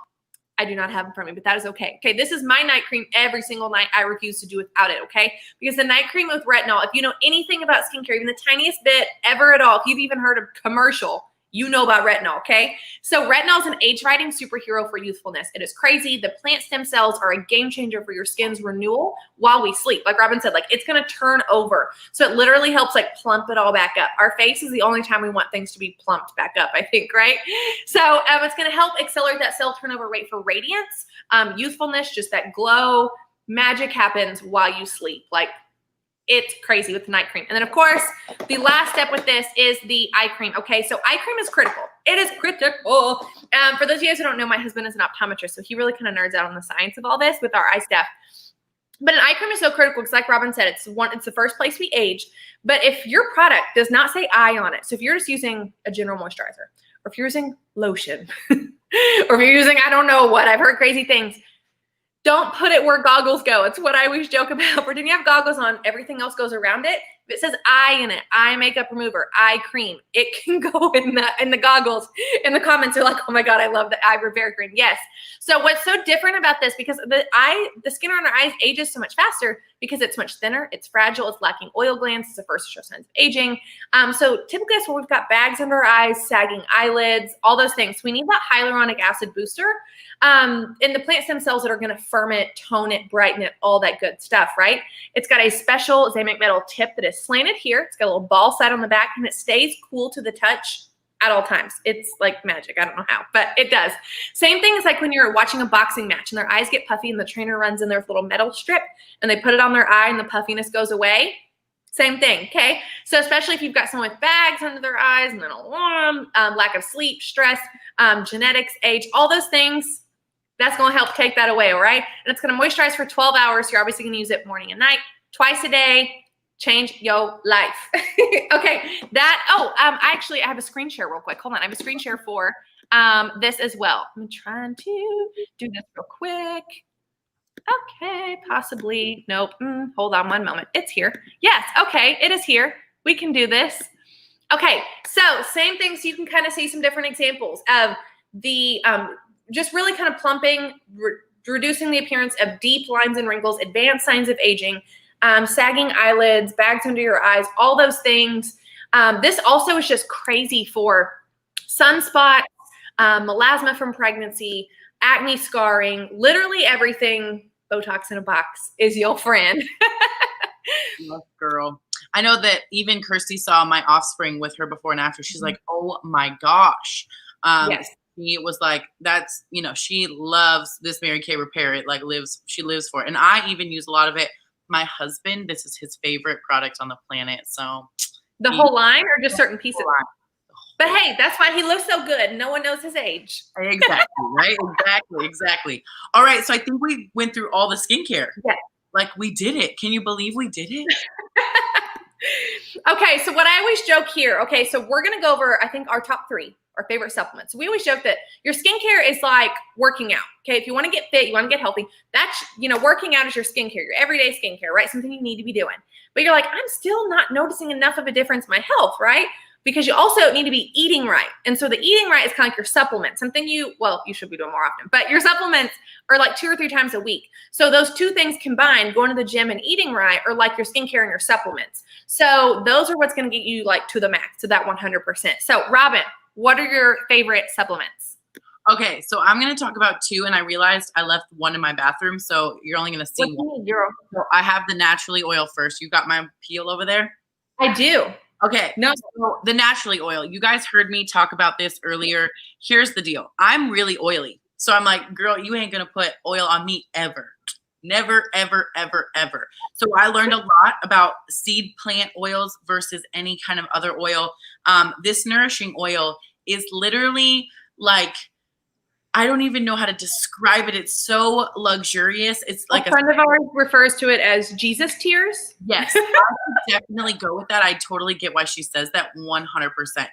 I do not have in front of me, but that is okay. Okay, this is my night cream every single night. I refuse to do without it, okay? Because the night cream with retinol, if you know anything about skincare, even the tiniest bit ever at all, if you've even heard of commercial, you know about retinol, okay? So retinol is an age-fighting superhero for youthfulness. It is crazy. The plant stem cells are a game changer for your skin's renewal while we sleep. Like Robin said, like it's going to turn over. So it literally helps like plump it all back up. Our face is the only time we want things to be plumped back up, I think, right? So it's going to help accelerate that cell turnover rate for radiance, youthfulness, just that glow. Magic happens while you sleep. Like, it's crazy with the night cream. And then, of course, the last step with this is the eye cream. Okay, so eye cream is critical. It is critical. For those of you guys who don't know, my husband is an optometrist, so he really kind of nerds out on the science of all this with our eye stuff. But an eye cream is so critical because, like Robin said, it's the first place we age. But if your product does not say eye on it, so if you're just using a general moisturizer, or if you're using lotion, or if you're using, I don't know what, I've heard crazy things, don't put it where goggles go. It's what I always joke about. Pretend you have goggles on, everything else goes around it. If it says eye in it, eye makeup remover, eye cream, it can go in the goggles. In the comments, they're like, oh my God, I love the eye repair cream. Yes. So what's so different about this, because the skin on our eyes ages so much faster because it's much thinner, it's fragile, it's lacking oil glands, it's the first to show signs of aging. So typically that's when we've got bags under our eyes, sagging eyelids, all those things. So we need that hyaluronic acid booster. And the plant stem cells that are going to firm it, tone it, brighten it, all that good stuff, right? It's got a special Zamic metal tip that is slanted here. It's got a little ball side on the back, and it stays cool to the touch at all times. It's like magic. I don't know how, but it does. Same thing as like when you're watching a boxing match and their eyes get puffy and the trainer runs in their little metal strip and they put it on their eye and the puffiness goes away. Same thing, okay? So especially if you've got someone with bags under their eyes and then alarm, lack of sleep, stress, genetics, age, all those things, that's going to help take that away, all right? And it's going to moisturize for 12 hours. You're obviously going to use it morning and night, twice a day. Change your life. Okay, I have a screen share real quick. Hold on, I have a screen share for this as well. I'm trying to do this real quick. Okay, possibly. Nope. Hold on one moment. It's here. Yes, okay, it is here. We can do this. Okay, so same thing. So you can kind of see some different examples of the just really kind of plumping, reducing the appearance of deep lines and wrinkles, advanced signs of aging, sagging eyelids, bags under your eyes, all those things. This also is just crazy for sunspots, melasma from pregnancy, acne scarring, literally everything. Botox in a box is your friend. Yes, girl. I know that even Kirsty saw my offspring with her before and after. She's like, oh my gosh. Yes. She was like, that's, she loves this Mary Kay Repair. It she lives for it. And I even use a lot of it. My husband, this is his favorite product on the planet. So the whole line or just certain pieces? But hey, that's why he looks so good. No one knows his age. Exactly, right? Exactly. All right, so I think we went through all the skincare. Yeah. Like we did it. Can you believe we did it? Okay, so what I always joke here, okay, so we're going to go over, I think, our top 3, our favorite supplements. We always joke that your skincare is like working out, okay? If you want to get fit, you want to get healthy, that's, working out is your skincare, your everyday skincare, right? Something you need to be doing. But you're like, I'm still not noticing enough of a difference in my health, right? Because you also need to be eating right. And so the eating right is kind of like your supplements, something you should be doing more often, but your supplements are like 2 or 3 times a week. So those 2 things combined, going to the gym and eating right, are like your skincare and your supplements. So those are what's going to get you like to the max, to that 100%. So Robin, what are your favorite supplements? Okay, so I'm going to talk about 2, and I realized I left one in my bathroom, so you're only going to see one. So I have the Naturally Oil first. You got my peel over there? I do. Okay, no, so the Naturally Oil. You guys heard me talk about this earlier. Here's the deal. I'm really oily. So I'm like, girl, you ain't going to put oil on me ever. Never, ever, ever, ever. So I learned a lot about seed plant oils versus any kind of other oil. This nourishing oil is literally like, I don't even know how to describe it. It's so luxurious. It's like a friend of ours refers to it as Jesus tears. Yes, I would definitely go with that. I totally get why she says that 100%.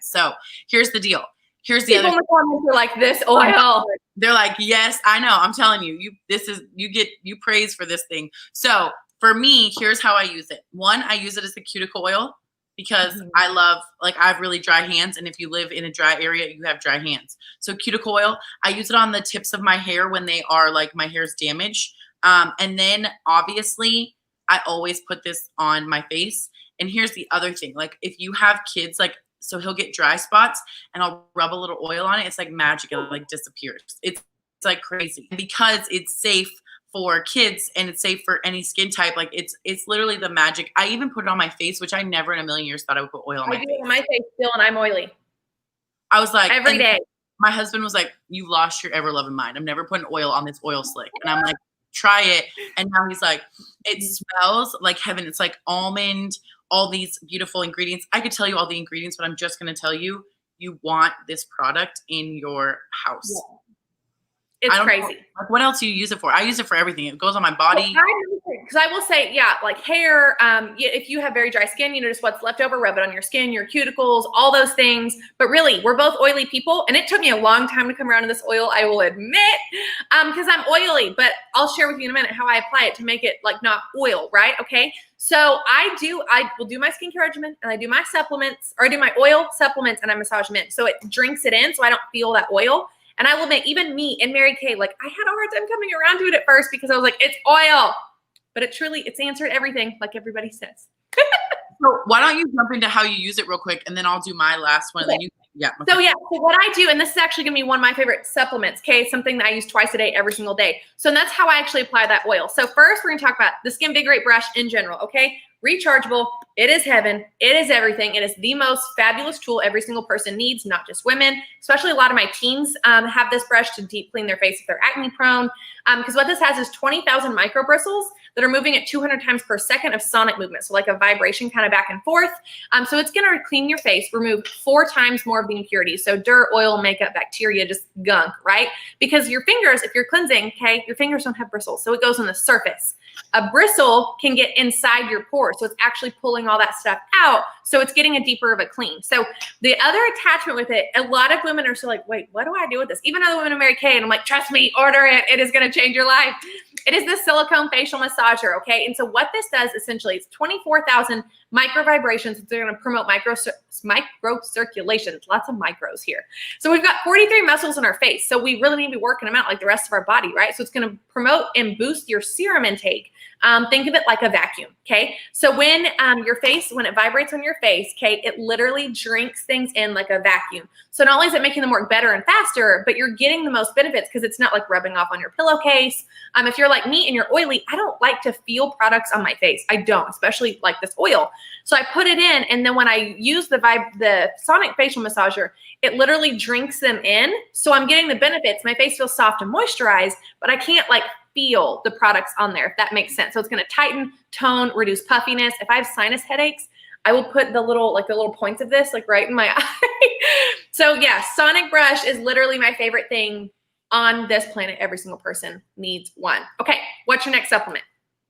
So here's the deal. Here's the People other. in the comments are like, this oil. They're like, yes, I know. I'm telling you, you praise for this thing. So for me, here's how I use it. 1, I use it as a cuticle oil because I have really dry hands. And if you live in a dry area, you have dry hands. So cuticle oil, I use it on the tips of my hair when they are like my hair's damaged. And then obviously I always put this on my face. And here's the other thing. Like if you have kids, so he'll get dry spots and I'll rub a little oil on it. It's like magic. It like disappears. It's like crazy because it's safe for kids and it's safe for any skin type. Like it's literally the magic. I even put it on my face, which I never in a million years thought I would put oil on my face. I do it on my face still, and I'm oily. I was like, every day. My husband was like, "You lost your ever loving mind. I'm never putting oil on this oil slick." And I'm like, "Try it." And now he's like, "It smells like heaven. It's like almond, all these beautiful ingredients." I could tell you all the ingredients, but I'm just going to tell you, you want this product in your house. Yeah. It's crazy. Like, what else do you use it for? I use it for everything. It goes on my body. Because I will say, yeah, like hair, if you have very dry skin, just what's left over, rub it on your skin, your cuticles, all those things. But really, we're both oily people. And it took me a long time to come around to this oil, I will admit, because I'm oily. But I'll share with you in a minute how I apply it to make it like not oil, right? Okay. So I will do my skincare regimen and I do my supplements, or I do my oil supplements and I massage them in. So it drinks it in so I don't feel that oil. And I will admit, even me and Mary Kay, like I had a hard time coming around to it at first because I was like, it's oil. But it's answered everything, like everybody says. So why don't you jump into how you use it real quick, and then I'll do my last one. Okay. And then So what I do, and this is actually gonna be one of my favorite supplements, okay? Something that I use twice a day, every single day. So that's how I actually apply that oil. So first we're gonna talk about the Skin Invigorate brush in general, okay? Rechargeable, it is heaven, it is everything. It is the most fabulous tool every single person needs, not just women, especially a lot of my teens have this brush to deep clean their face if they're acne prone. Because what this has is 20,000 micro bristles that are moving at 200 times per second of sonic movement. So like a vibration kind of back and forth. So it's gonna clean your face, remove 4 times more of the impurities. So dirt, oil, makeup, bacteria, just gunk, right? Because your fingers, if you're cleansing, okay, your fingers don't have bristles. So it goes on the surface. A bristle can get inside your pores. So it's actually pulling all that stuff out. So it's getting a deeper of a clean. So the other attachment with it, a lot of women are still like, wait, what do I do with this? Even other women in Mary Kay, and I'm like, trust me, order it. It is going to change your life. It is the silicone facial massager, okay? And so what this does essentially is 24,000 micro vibrations. They're going to promote micro circulations. Lots of micros here. So we've got 43 muscles in our face. So we really need to be working them out like the rest of our body, right? So it's going to promote and boost your serum intake. Think of it like a vacuum, okay? So when your face, when it vibrates on your face, okay, it literally drinks things in like a vacuum. So not only is it making them work better and faster, but you're getting the most benefits because it's not like rubbing off on your pillowcase. If you're like me and you're oily, I don't like to feel products on my face. I don't, especially like this oil. So I put it in, and then when I use the sonic facial massager, it literally drinks them in. So I'm getting the benefits. My face feels soft and moisturized, but I can't like feel the products on there, if that makes sense. So it's going to tighten, tone, reduce puffiness. If I have sinus headaches, I will put the little points of this like right in my eye. So yeah, sonic brush is literally my favorite thing on this planet. Every single person needs one. Okay, what's your next supplement?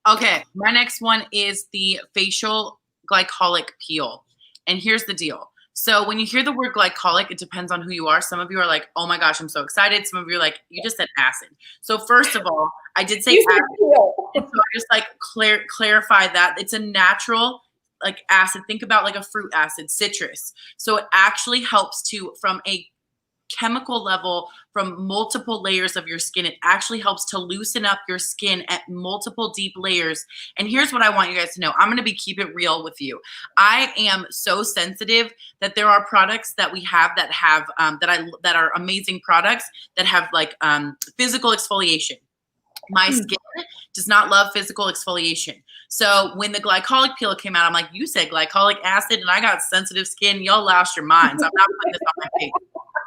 Okay, my next one is the facial glycolic peel. And here's the deal. So when you hear the word glycolic, it depends on who you are. Some of you are like, oh my gosh, I'm so excited. Some of you are like, you just said acid. So first of all, I did say acid. And so I just like clarify that it's a natural like acid. Think about like a fruit acid, citrus. So it actually helps to, from a chemical level, from multiple layers of your skin, it actually helps to loosen up your skin at multiple deep layers. And here's what I want you guys to know. I'm going to keep it real with you. I am so sensitive that there are products that we have that have that are amazing products that have like physical exfoliation. My skin does not love physical exfoliation. So when the glycolic peel came out, I'm like, you said glycolic acid and I got sensitive skin. Y'all lost your minds. I'm not putting this on my face.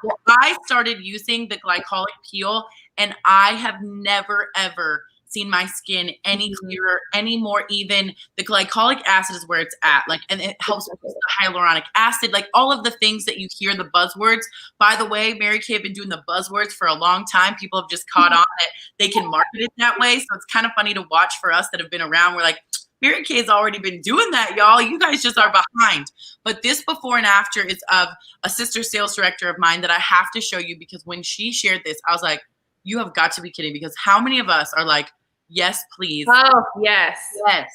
Well, I started using the glycolic peel and I have never, ever seen my skin any clearer, any more even. The glycolic acid is where it's at. Like, and it helps with the hyaluronic acid, like all of the things that you hear, the buzzwords. By the way, Mary Kay have been doing the buzzwords for a long time. People have just caught on that they can market it that way. So it's kind of funny to watch for us that have been around. We're like, Mary Kay's already been doing that, y'all. You guys just are behind. But this before and after is of a sister sales director of mine that I have to show you, because when she shared this, I was like, you have got to be kidding, because how many of us are like, yes, please. Oh, yes. Yes.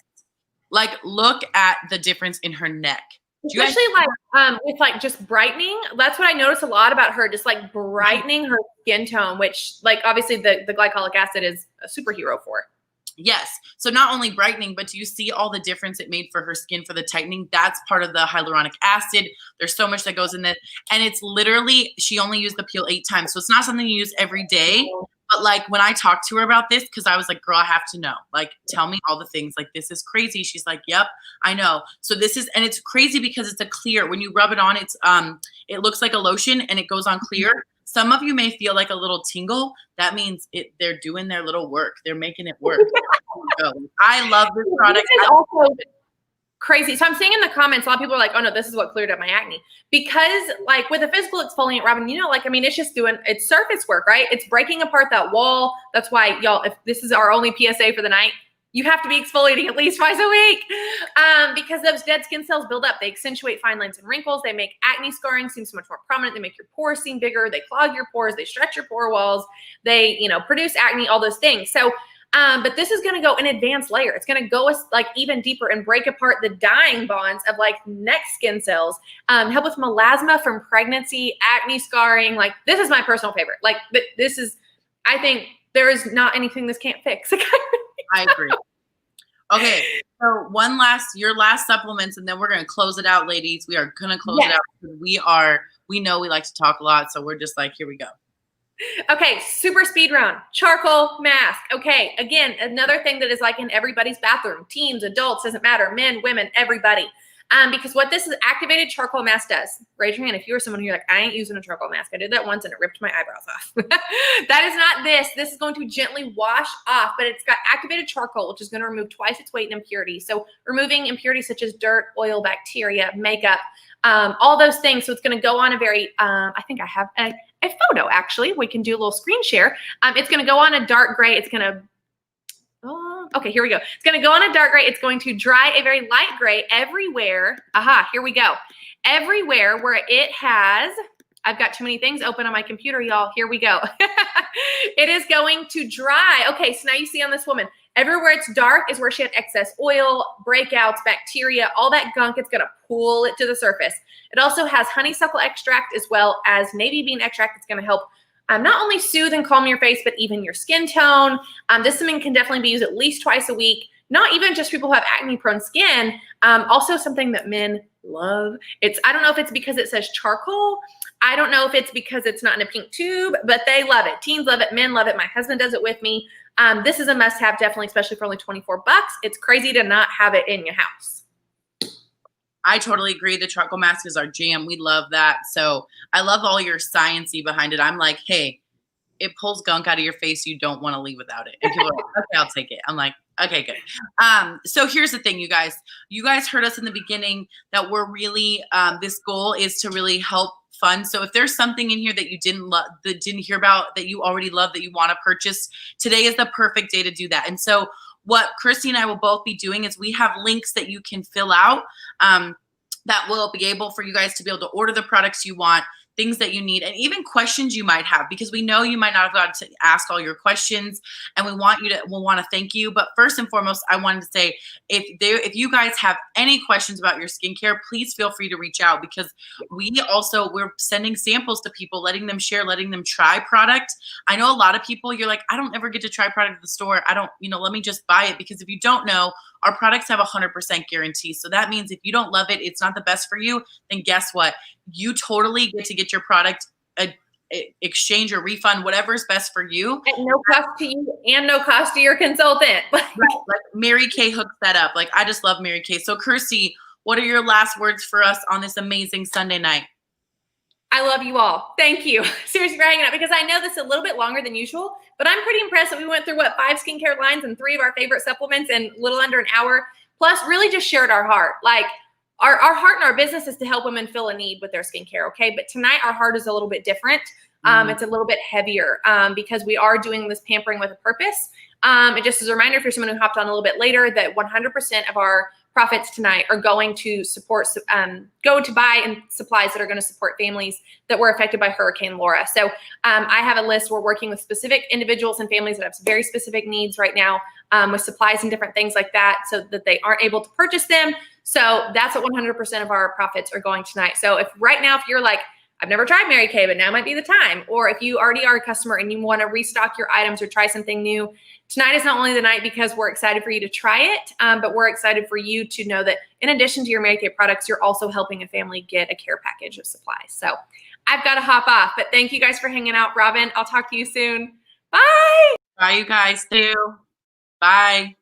Like, look at the difference in her neck. Especially like with like just brightening. That's what I notice a lot about her, just like brightening her skin tone, which like obviously the glycolic acid is a superhero for. Yes. So not only brightening, but do you see all the difference it made for her skin for the tightening? That's part of the hyaluronic acid. There's so much that goes in that. And it's literally, she only used the peel 8 times. So it's not something you use every day. But like when I talked to her about this, because I was like, girl, I have to know. Like, tell me all the things. Like, this is crazy. She's like, yep, I know. So this is, and it's crazy because it's a clear, when you rub it on, it's it looks like a lotion and it goes on clear. Some of you may feel like a little tingle. That means they're doing their little work. They're making it work. I love this product. This is also crazy. So I'm seeing in the comments, a lot of people are like, oh no, this is what cleared up my acne. Because like with a physical exfoliant, Robin, you know, like, I mean, it's just doing, it's surface work, right? It's breaking apart that wall. That's why y'all, if this is our only PSA for the night, you have to be exfoliating at least twice a week because those dead skin cells build up. They accentuate fine lines and wrinkles. They make acne scarring seem so much more prominent. They make your pores seem bigger. They clog your pores. They stretch your pore walls. They, you know, produce acne, all those things. So But this is going to go an advanced layer. It's going to go like even deeper and break apart the dying bonds of like neck skin cells, help with melasma from pregnancy, acne scarring. Like this is my personal favorite. Like this is, I think there is not anything this can't fix. I agree. Okay, so your last supplements, and then we're gonna close it out, ladies. We are gonna close it out. We know we like to talk a lot, so we're just like, here we go. Okay, super speed round, charcoal mask. Okay, again, another thing that is like in everybody's bathroom, teens, adults, doesn't matter, men, women, everybody. Because what this is activated charcoal mask does, raise your hand if you were someone who's like, I ain't using a charcoal mask. I did that once and it ripped my eyebrows off. That is not this. This is going to gently wash off, but it's got activated charcoal, which is going to remove twice its weight in impurities. So removing impurities such as dirt, oil, bacteria, makeup, all those things. So it's going to go on a very, I think I have a photo actually. We can do a little screen share. It's going to go on a dark gray. It's going to, okay, here we go. It's going to go on a dark gray. It's going to dry a very light gray everywhere. Aha, here we go. Everywhere where it has, I've got too many things open on my computer, y'all. Here we go. It is going to dry. Okay, so now you see on this woman, everywhere it's dark is where she had excess oil, breakouts, bacteria, all that gunk. It's going to pull it to the surface. It also has honeysuckle extract as well as navy bean extract. It's going to help not only soothe and calm your face, but even your skin tone. This something can definitely be used at least twice a week. Not even just people who have acne-prone skin. Also something that men love. I don't know if it's because it says charcoal. I don't know if it's because it's not in a pink tube, but they love it. Teens love it. Men love it. My husband does it with me. This is a must-have, definitely, especially for only $24. It's crazy to not have it in your house. I totally agree. The charcoal mask is our jam. We love that. So I love all your science-y behind it. I'm like, hey, it pulls gunk out of your face. You don't want to leave without it. And people are like, okay, I'll take it. I'm like, okay, good. So here's the thing, you guys. You guys heard us in the beginning that we're really, this goal is to really help fund. So if there's something in here that you didn't hear about, that you already love, that you want to purchase, today is the perfect day to do that. And so what Christy and I will both be doing is we have links that you can fill out that will be able for you guys to be able to order the products you want, things that you need, and even questions you might have, because we know you might not have got to ask all your questions, and we'll want to thank you. But first and foremost, I wanted to say, if you guys have any questions about your skincare, please feel free to reach out, because we're sending samples to people, letting them share, letting them try product. I know a lot of people, you're like, I don't ever get to try product at the store. I don't, let me just buy it, because if you don't know, our products have 100% guarantee. So that means if you don't love it, it's not the best for you, then guess what? You totally get to get your product exchange or refund, whatever's best for you. At no cost to you and no cost to your consultant. Right. Like Mary Kay hooks that up. Like, I just love Mary Kay. So Kirsty, what are your last words for us on this amazing Sunday night? I love you all. Thank you. Seriously for hanging out, because I know this is a little bit longer than usual, but I'm pretty impressed that we went through 5 skincare lines and 3 of our favorite supplements in a little under an hour, plus really just shared our heart. Like our heart and our business is to help women fill a need with their skincare. Okay. But tonight our heart is a little bit different. It's a little bit heavier because we are doing this pampering with a purpose. And just as a reminder, if you're someone who hopped on a little bit later, that 100% of our profits tonight are going to support, go to buy in supplies that are going to support families that were affected by Hurricane Laura. So I have a list. We're working with specific individuals and families that have very specific needs right now with supplies and different things like that, so that they aren't able to purchase them. So that's what 100% of our profits are going tonight. So if right now, if you're like, I've never tried Mary Kay, but now might be the time. Or if you already are a customer and you want to restock your items or try something new, tonight is not only the night because we're excited for you to try it, but we're excited for you to know that in addition to your Mary Kay products, you're also helping a family get a care package of supplies. So I've got to hop off, but thank you guys for hanging out. Robin, I'll talk to you soon. Bye. Bye, you guys. Too. Bye.